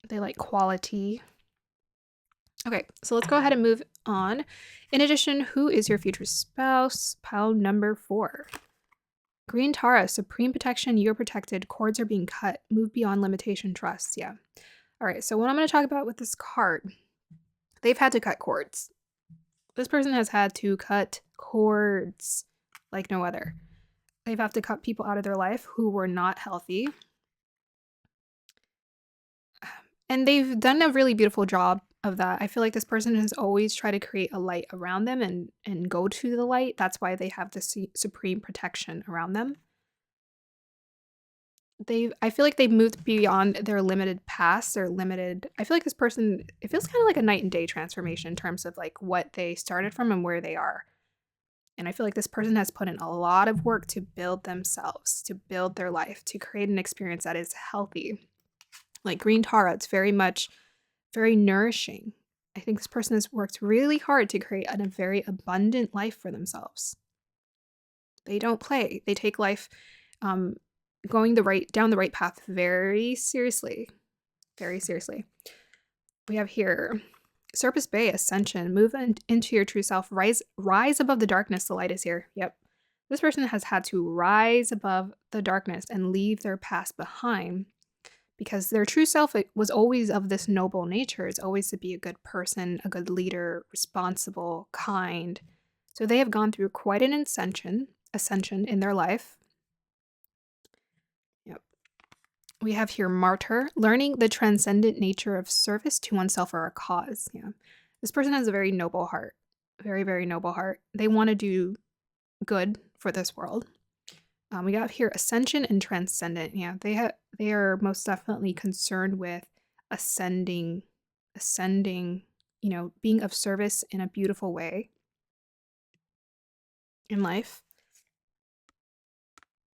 They like quality. Okay, so let's go ahead and move on. In addition, who is your future spouse? Pile number 4. Green Tara, supreme protection, you're protected, cords are being cut, move beyond limitation, trust. Yeah. All right, so what I'm going to talk about with this card, they've had to cut cords. This person has had to cut cords like no other. They've had to cut people out of their life who were not healthy. And they've done a really beautiful job of that. I feel like this person has always tried to create a light around them and go to the light. That's why they have this supreme protection around them. I feel like they've moved beyond their limited past, their limited. I feel like this person, it feels kind of like a night and day transformation in terms of like what they started from and where they are. And I feel like this person has put in a lot of work to build themselves, to build their life, to create an experience that is healthy. Like green Tara, it's very much very nourishing. I think this person has worked really hard to create a very abundant life for themselves. They don't play. They take life going down the right path very seriously. Very seriously. We have here Surface Bay Ascension. Move into your true self. Rise above the darkness. The light is here. Yep. This person has had to rise above the darkness and leave their past behind because their true self was always of this noble nature. It's always to be a good person, a good leader, responsible, kind. So they have gone through quite an ascension in their life. Yep. We have here Martyr, learning the transcendent nature of service to oneself or a cause. Yeah. This person has a very noble heart. Very, very noble heart. They want to do good for this world. We got here Ascension and Transcendent. Yeah, they are most definitely concerned with ascending, being of service in a beautiful way in life.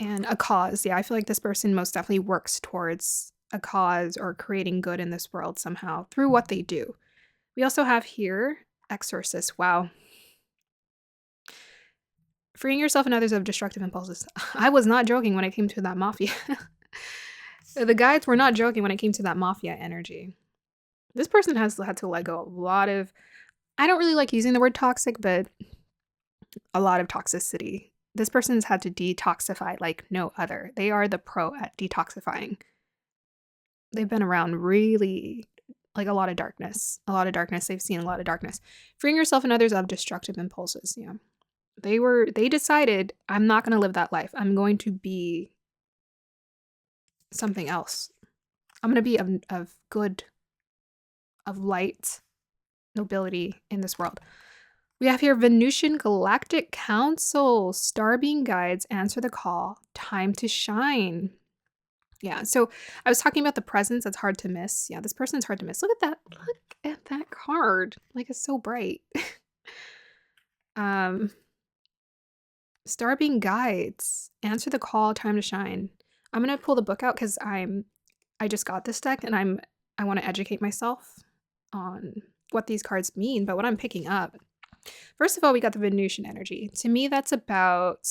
And a cause. Yeah, I feel like this person most definitely works towards a cause or creating good in this world somehow through what they do. We also have here Exorcist. Wow. Freeing yourself and others of destructive impulses. I was not joking when it came to that mafia. The guides were not joking when it came to that mafia energy. This person has had to let go a lot of, I don't really like using the word toxic, but a lot of toxicity. This person has had to detoxify like no other. They are the pro at detoxifying. They've been around really like a lot of darkness. They've seen a lot of darkness. Freeing yourself and others of destructive impulses. Yeah. They decided, I'm not going to live that life. I'm going to be something else. I'm going to be of good, of light, nobility in this world. We have here Venusian Galactic Council. Star being guides, answer the call. Time to shine. Yeah, so I was talking about the presence that's hard to miss. Yeah, this person is hard to miss. Look at that. Look at that card. Like, it's so bright. Star being guides, answer the call, time to shine. I'm gonna pull the book out because I just got this deck and I want to educate myself on what these cards mean, but what I'm picking up. First of all, we got the Venusian energy. To me, that's about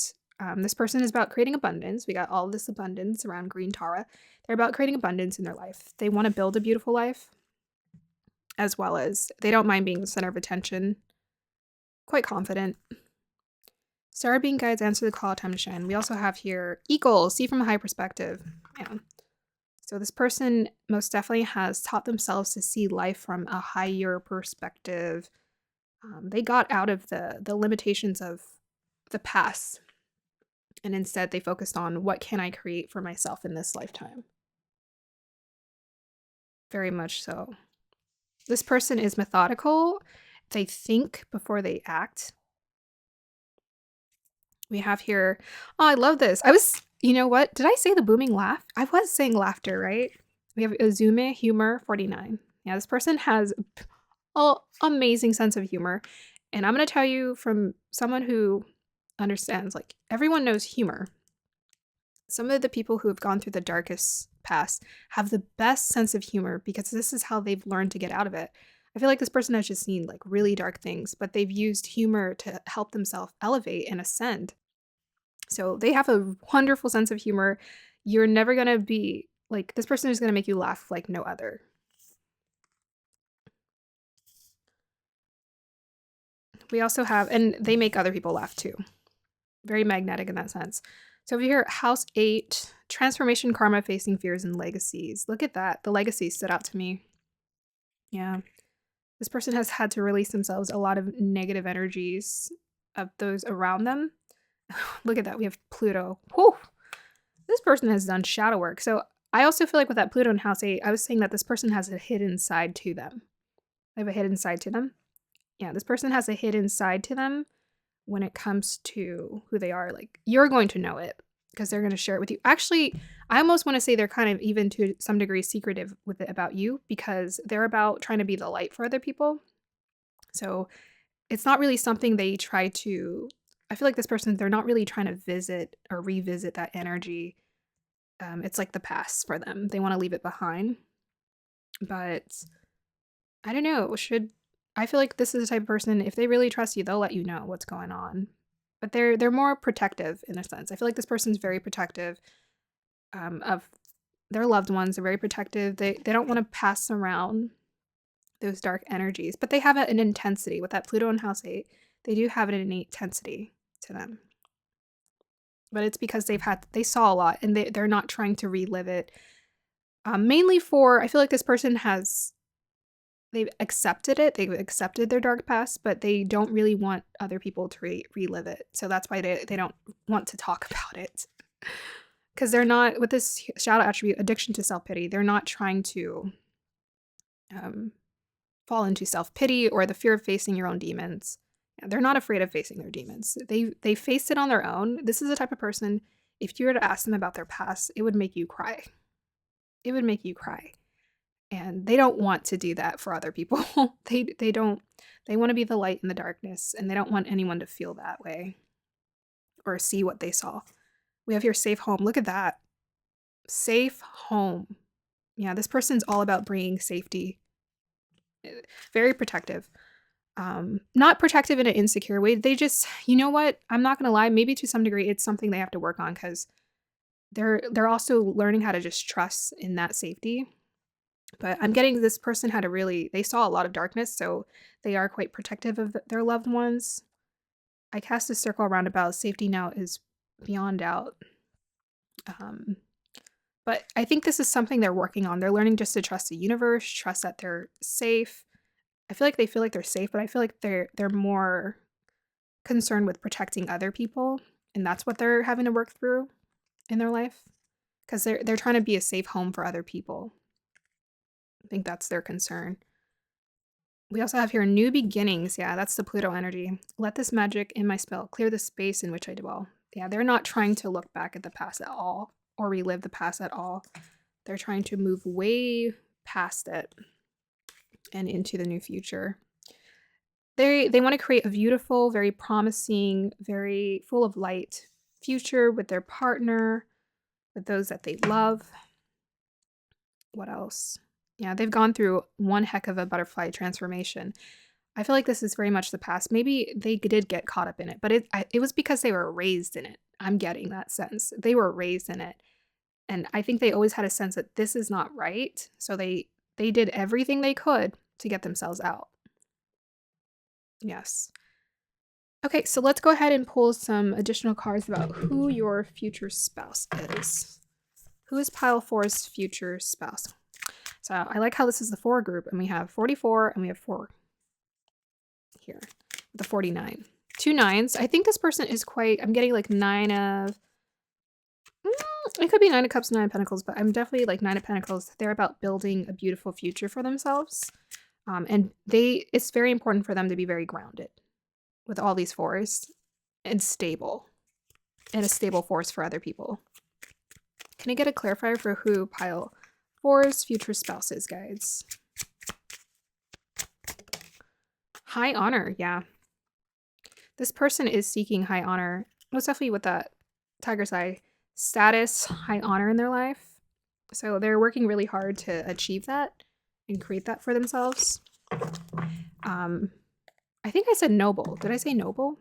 this person is about creating abundance. We got all this abundance around green Tara. They're about creating abundance in their life. They want to build a beautiful life, as well as they don't mind being the center of attention. Quite confident. Star being guides, answer the call, time to shine. We also have here Eagle, see from a high perspective. Yeah. So this person most definitely has taught themselves to see life from a higher perspective. They got out of the limitations of the past, and instead they focused on what can I create for myself in this lifetime. Very much so. This person is methodical. They think before they act. We have here, oh, I love this. You know what? Did I say the booming laugh? I was saying laughter, right? We have Uzume Humor 49. Yeah, this person has an amazing sense of humor. And I'm going to tell you from someone who understands, like, everyone knows humor. Some of the people who have gone through the darkest past have the best sense of humor because this is how they've learned to get out of it. I feel like this person has just seen like really dark things, but they've used humor to help themselves elevate and ascend. So they have a wonderful sense of humor. You're never going to be like, this person is going to make you laugh like no other. We also have, and they make other people laugh too. Very magnetic in that sense. So over here, House 8, Transformation, Karma, Facing Fears, and Legacies. Look at that. The legacies stood out to me. Yeah. This person has had to release themselves a lot of negative energies of those around them. Look at that. We have Pluto. Whew. This person has done shadow work. So I also feel like with that Pluto in house 8, I was saying that this person has a hidden side to them. They have a hidden side to them. Yeah, this person has a hidden side to them when it comes to who they are. Like, you're going to know it because they're going to share it with you. Actually, I almost want to say they're kind of even to some degree secretive with it about you because they're about trying to be the light for other people. So it's not really something they try to. I feel like this person, they're not really trying to visit or revisit that energy. It's like the past for them. They want to leave it behind. But I don't know. I feel like this is the type of person, if they really trust you, they'll let you know what's going on. But they're more protective in a sense. I feel like this person's very protective of their loved ones. They're very protective. They don't want to pass around those dark energies, but they have an intensity with that Pluto in house 8. They do have an innate intensity to them. But it's because they saw a lot and they're not trying to relive it. Mainly I feel like this person they've accepted it. They've accepted their dark past, but they don't really want other people to relive it. So that's why they don't want to talk about it. Because they're not, with this shadow attribute, addiction to self-pity, they're not trying to fall into self-pity or the fear of facing your own demons. Yeah, they're not afraid of facing their demons. They face it on their own. This is the type of person, if you were to ask them about their past, it would make you cry. It would make you cry. And they don't want to do that for other people. They want to be the light in the darkness, and they don't want anyone to feel that way or see what they saw. We have here safe home. Look at that. Safe home. Yeah, this person's all about bringing safety. Very protective. Not protective in an insecure way. They just, you know what? I'm not going to lie. Maybe to some degree, it's something they have to work on because they're also learning how to just trust in that safety. But I'm getting this person they saw a lot of darkness, so they are quite protective of their loved ones. I cast a circle around about safety now is beyond doubt. But I think this is something they're working on. They're learning just to trust the universe, trust that they're safe. I feel like they're safe, but I feel like they're more concerned with protecting other people, and that's what they're having to work through in their life because they're trying to be a safe home for other people. I think that's their concern. We also have here new beginnings. Yeah, that's the Pluto energy. Let this magic in my spell clear the space in which I dwell. Yeah, they're not trying to look back at the past at all or relive the past at all. They're trying to move way past it and into the new future. They want to create a beautiful, very promising, very full of light future with their partner, with those that they love. What else? Yeah, they've gone through one heck of a butterfly transformation. I feel like this is very much the past. Maybe they did get caught up in it, but it was because they were raised in it. I'm getting that sense. They were raised in it. And I think they always had a sense that this is not right. So they did everything they could to get themselves out. Yes. Okay, so let's go ahead and pull some additional cards about who your future spouse is. Who is pile 4's future spouse? So I like how this is the 4 group, and we have 44 and we have 4 here. The 49. 2 9s. I think this person is I'm getting like 9 of, it could be 9 of Cups, 9 of Pentacles, but I'm definitely like 9 of Pentacles. They're about building a beautiful future for themselves. And it's very important for them to be very grounded with all these 4s and stable, and a stable force for other people. Can I get a clarifier for who pile 4's future spouse is, guys? High honor, yeah. This person is seeking high honor. Most definitely with that tiger's eye status, high honor in their life. So they're working really hard to achieve that and create that for themselves. I think I said noble. Did I say noble?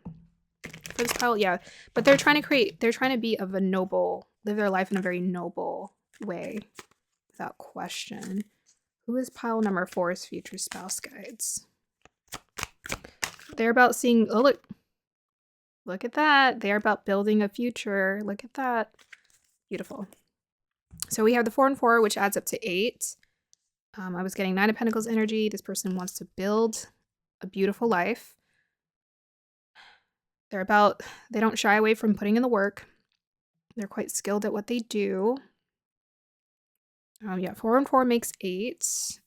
For this pile? Yeah. But they're trying to be of a noble, live their life in a very noble way. Without question. Who is pile number 4's future spouse, guides? They're about seeing, oh, look at that. They're about building a future. Look at that. Beautiful. So we have the 4 and 4, which adds up to 8. I was getting Nine of Pentacles energy. This person wants to build a beautiful life. They don't shy away from putting in the work. They're quite skilled at what they do. Yeah, 4 and 4 makes 8.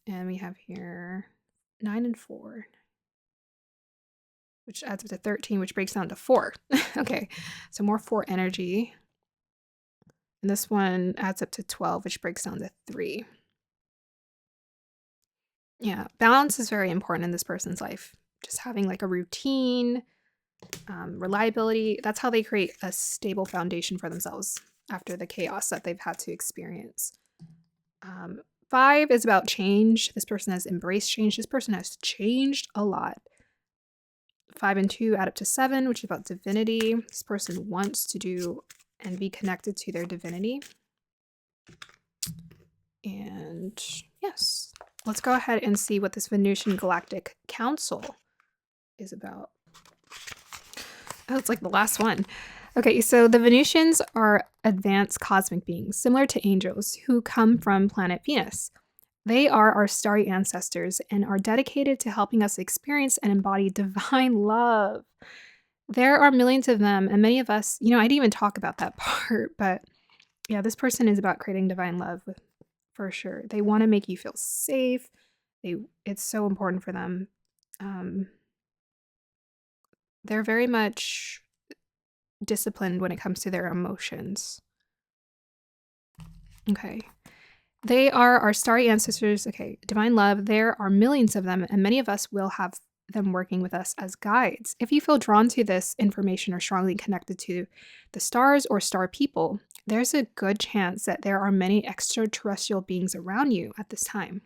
And we have here 9 and 4, which adds up to 13, which breaks down to 4. Okay, so more 4 energy. And this one adds up to 12, which breaks down to 3. Yeah, balance is very important in this person's life. Just having like a routine, reliability. That's how they create a stable foundation for themselves after the chaos that they've had to experience. 5 is about change. This person has embraced change. This person has changed a lot. 5 and 2 add up to 7, which is about divinity. This person wants to do and be connected to their divinity. And yes, let's go ahead and see what this Venusian Galactic Council is about. Oh, it's like the last one. Okay, so the Venusians are advanced cosmic beings, similar to angels, who come from planet Venus. They are our starry ancestors and are dedicated to helping us experience and embody divine love. There are millions of them, and many of us, I didn't even talk about that part, but yeah, this person is about creating divine love for sure. They want to make you feel safe. It's so important for them. They're very much disciplined when it comes to their emotions. Okay. They are our starry ancestors. Okay. Divine love. There are millions of them, and many of us will have them working with us as guides. If you feel drawn to this information or strongly connected to the stars or star people, there's a good chance that there are many extraterrestrial beings around you at this time,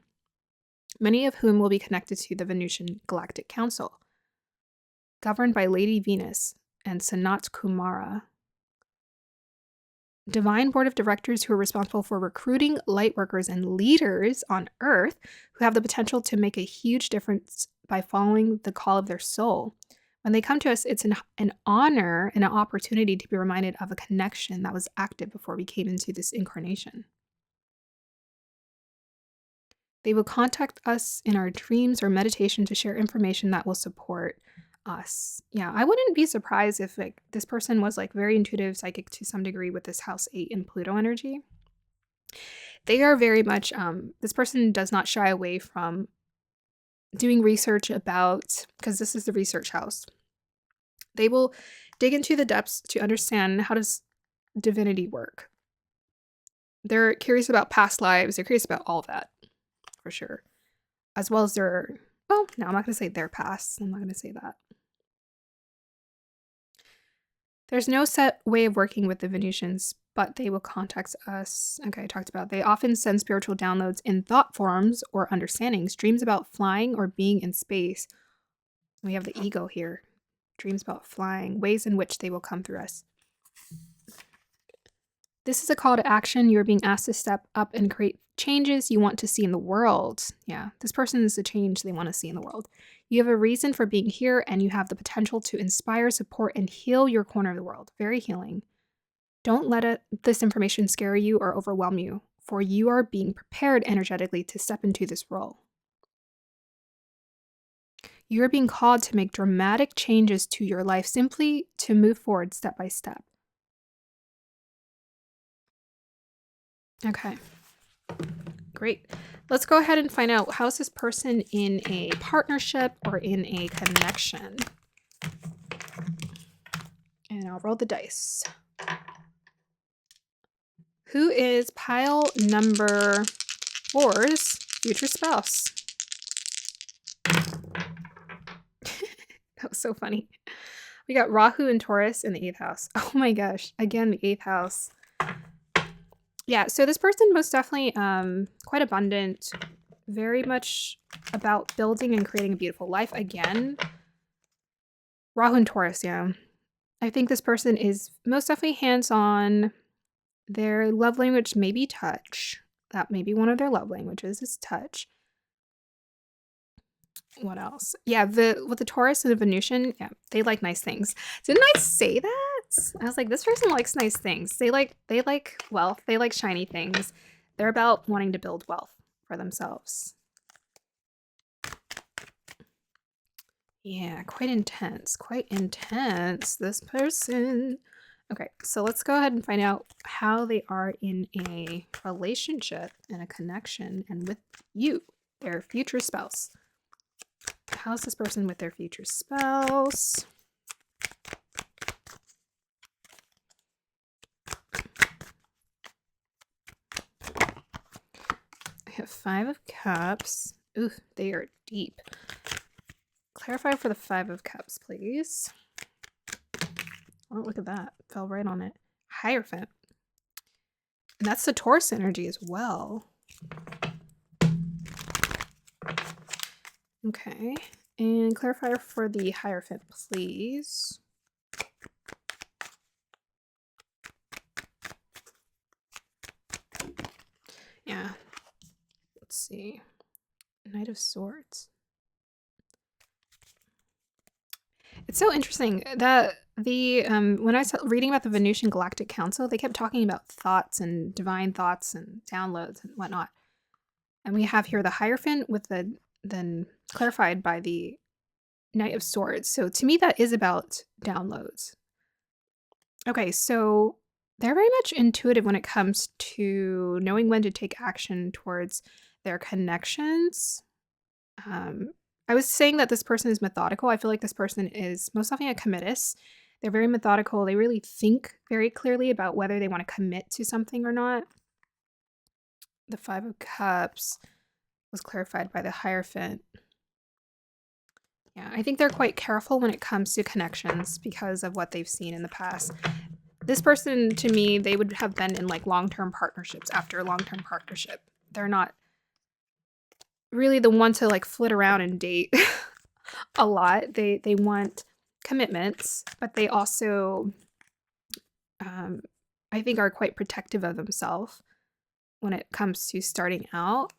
many of whom will be connected to the Venusian Galactic Council, governed by Lady Venus and Sanat Kumara. Divine board of directors who are responsible for recruiting light workers and leaders on Earth who have the potential to make a huge difference by following the call of their soul. When they come to us, it's an honor and an opportunity to be reminded of a connection that was active before we came into this incarnation. They will contact us in our dreams or meditation to share information that will support us. Yeah, I wouldn't be surprised if this person was very intuitive, psychic to some degree with this house 8 and Pluto energy. They are very much, this person does not shy away from doing research about, because this is the research house. They will dig into the depths to understand how does divinity work. They're curious about past lives. They're curious about all of that, for sure. As well as no, I'm not going to say their past. I'm not going to say that. There's no set way of working with the Venusians, but they will contact us. Okay, I talked about they often send spiritual downloads in thought forms or understandings, dreams about flying or being in space. We have the ego here. Dreams about flying, ways in which they will come through us. This is a call to action. You're being asked to step up and create changes you want to see in the world. Yeah, this person is the change they want to see in the world. You have a reason for being here, and you have the potential to inspire, support, and heal your corner of the world. Very healing. Don't let this information scare you or overwhelm you, for you are being prepared energetically to step into this role. You are being called to make dramatic changes to your life, simply to move forward step by step. Okay. Great. Let's go ahead and find out, how is this person in a partnership or in a connection? And I'll roll the dice. Who is pile number 4's future spouse? That was so funny. We got Rahu and Taurus in the 8th house. Oh my gosh. Again, the 8th house. Yeah, so this person most definitely quite abundant, very much about building and creating a beautiful life. Again, Rahu and Taurus, yeah. I think this person is most definitely hands-on. Their love language may be touch. That may be one of their love languages is touch. What else? Yeah, with the Taurus and the Venusian, yeah, they like nice things. Didn't I say that? I was like, this person likes nice things. They like wealth. They like shiny things. They're about wanting to build wealth for themselves. Yeah, quite intense, this person. Okay, so let's go ahead and find out how they are in a relationship and a connection and with you, their future spouse. How's this person with their future spouse? I have 5 of Cups. Ooh, they are deep. Clarify for the 5 of Cups, please. Oh, look at that. Fell right on it. Hierophant. And that's the Taurus energy as well. Okay. And clarify for the Hierophant, please. Yeah. Let's see. Knight of Swords. It's so interesting that when I was reading about the Venusian Galactic Council, they kept talking about thoughts and divine thoughts and downloads and whatnot. And we have here the Hierophant with the then clarified by the Knight of Swords. So to me, that is about downloads. Okay, so they're very much intuitive when it comes to knowing when to take action towards their connections. I was saying that this person is methodical. I feel like this person is most often a committus. They're very methodical. They really think very clearly about whether they want to commit to something or not. The 5 of Cups was clarified by the Hierophant. Yeah, I think they're quite careful when it comes to connections because of what they've seen in the past. This person, to me, they would have been in like long-term partnerships after a long-term partnership. They're not really the one to like flit around and date a lot. They want commitments, but they also, I think, are quite protective of themselves when it comes to starting out.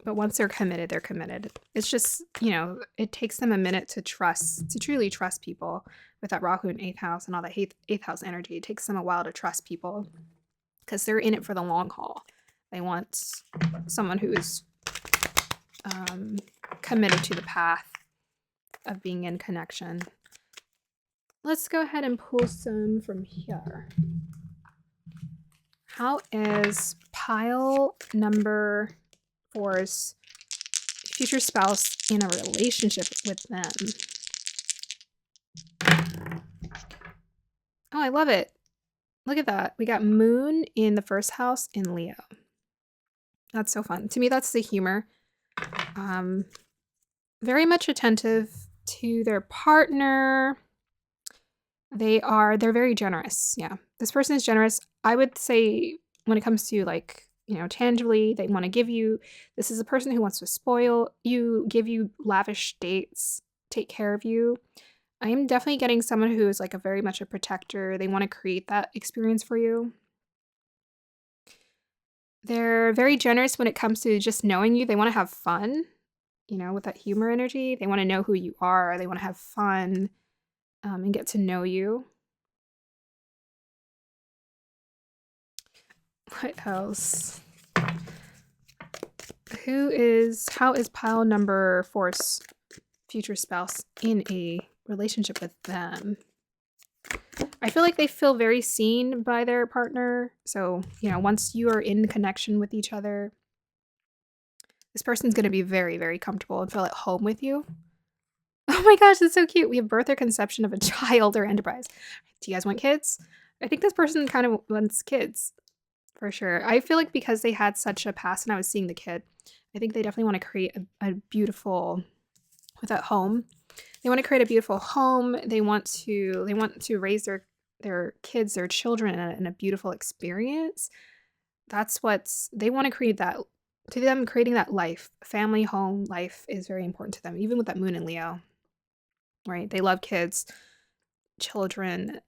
But once they're committed, they're committed. It's just, it takes them a minute to truly trust people with that Rahu in 8th house and all that 8th house energy. It takes them a while to trust people because they're in it for the long haul. They want someone who is committed to the path of being in connection. Let's go ahead and pull some from here. How is pile number 4's future spouse in a relationship with them? Oh, I love it. Look at that. We got Moon in the 1st house in Leo. That's so fun. To me, that's the humor. Very much attentive to their partner. They're very generous. Yeah. This person is generous. I would say when it comes to like, tangibly, they want to give you, this is a person who wants to spoil you, give you lavish dates, take care of you. I am definitely getting someone who is like very much a protector. They want to create that experience for you. They're very generous when it comes to just knowing you. They want to have fun, with that humor energy. They want to know who you are. They want to have fun and get to know you. What else? How is pile number 4's future spouse in a relationship with them? I feel like they feel very seen by their partner. So, once you are in connection with each other, this person's going to be very, very comfortable and feel at home with you. Oh my gosh, that's so cute. We have birth or conception of a child or enterprise. Do you guys want kids? I think this person kind of wants kids for sure. I feel like because they had such a past and I was seeing the kid, I think they definitely want to create a beautiful, with that home. They want to create a beautiful home. They want to raise their kids, their children in a beautiful experience. That's they want to create that. To them, creating that life, family, home, life is very important to them, even with that Moon in Leo, right? They love kids, children.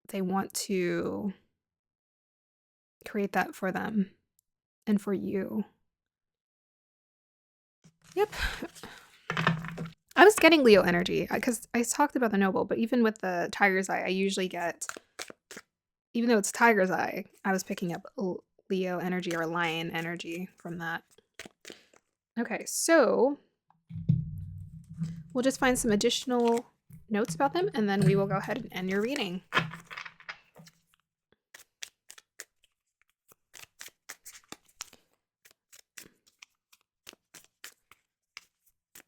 They want to create that for them and for you. Yep. I was getting Leo energy because I talked about the noble, but even with the tiger's eye, I usually get, even though it's tiger's eye, I was picking up Leo energy or lion energy from that. Okay, so we'll just find some additional notes about them, and then we will go ahead and end your reading.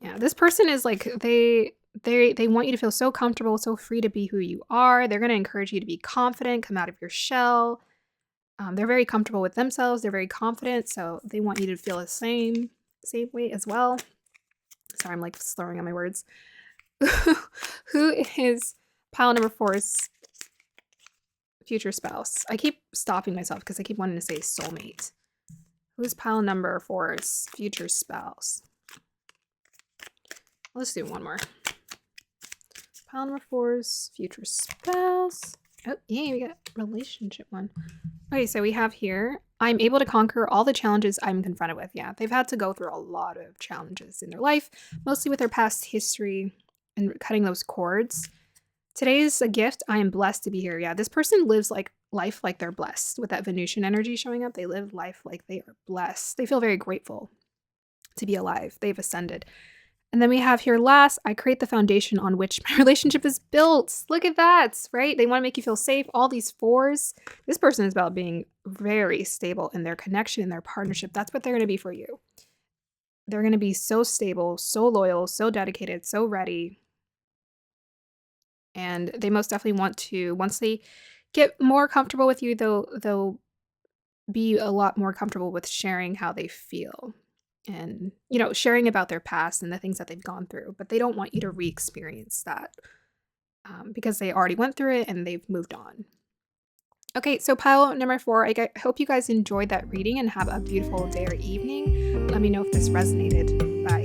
Yeah, this person is like, they want you to feel so comfortable, so free to be who you are. They're going to encourage you to be confident, come out of your shell. They're very comfortable with themselves. They're very confident, so they want you to feel the same way as well. Sorry, I'm like slurring on my words. Who is pile number 4's future spouse? I keep stopping myself because I keep wanting to say soulmate. Who's pile number 4's future spouse? Let's do one more. Pile number 4's future spouse. Oh, yeah, we got relationship one. Okay, so we have here, I'm able to conquer all the challenges I'm confronted with. Yeah, they've had to go through a lot of challenges in their life, mostly with their past history and cutting those cords. Today is a gift. I am blessed to be here. Yeah, this person lives life like they're blessed. With that Venusian energy showing up, they live life like they are blessed. They feel very grateful to be alive. They've ascended. And then we have here last, I create the foundation on which my relationship is built. Look at that, right? They want to make you feel safe. All these 4s. This person is about being very stable in their connection, in their partnership. That's what they're going to be for you. They're going to be so stable, so loyal, so dedicated, so ready. And they most definitely want to, once they get more comfortable with you, they'll be a lot more comfortable with sharing how they feel. And, sharing about their past and the things that they've gone through. But they don't want you to re-experience that because they already went through it and they've moved on. Okay, so pile number 4, I hope you guys enjoyed that reading and have a beautiful day or evening. Let me know if this resonated. Bye.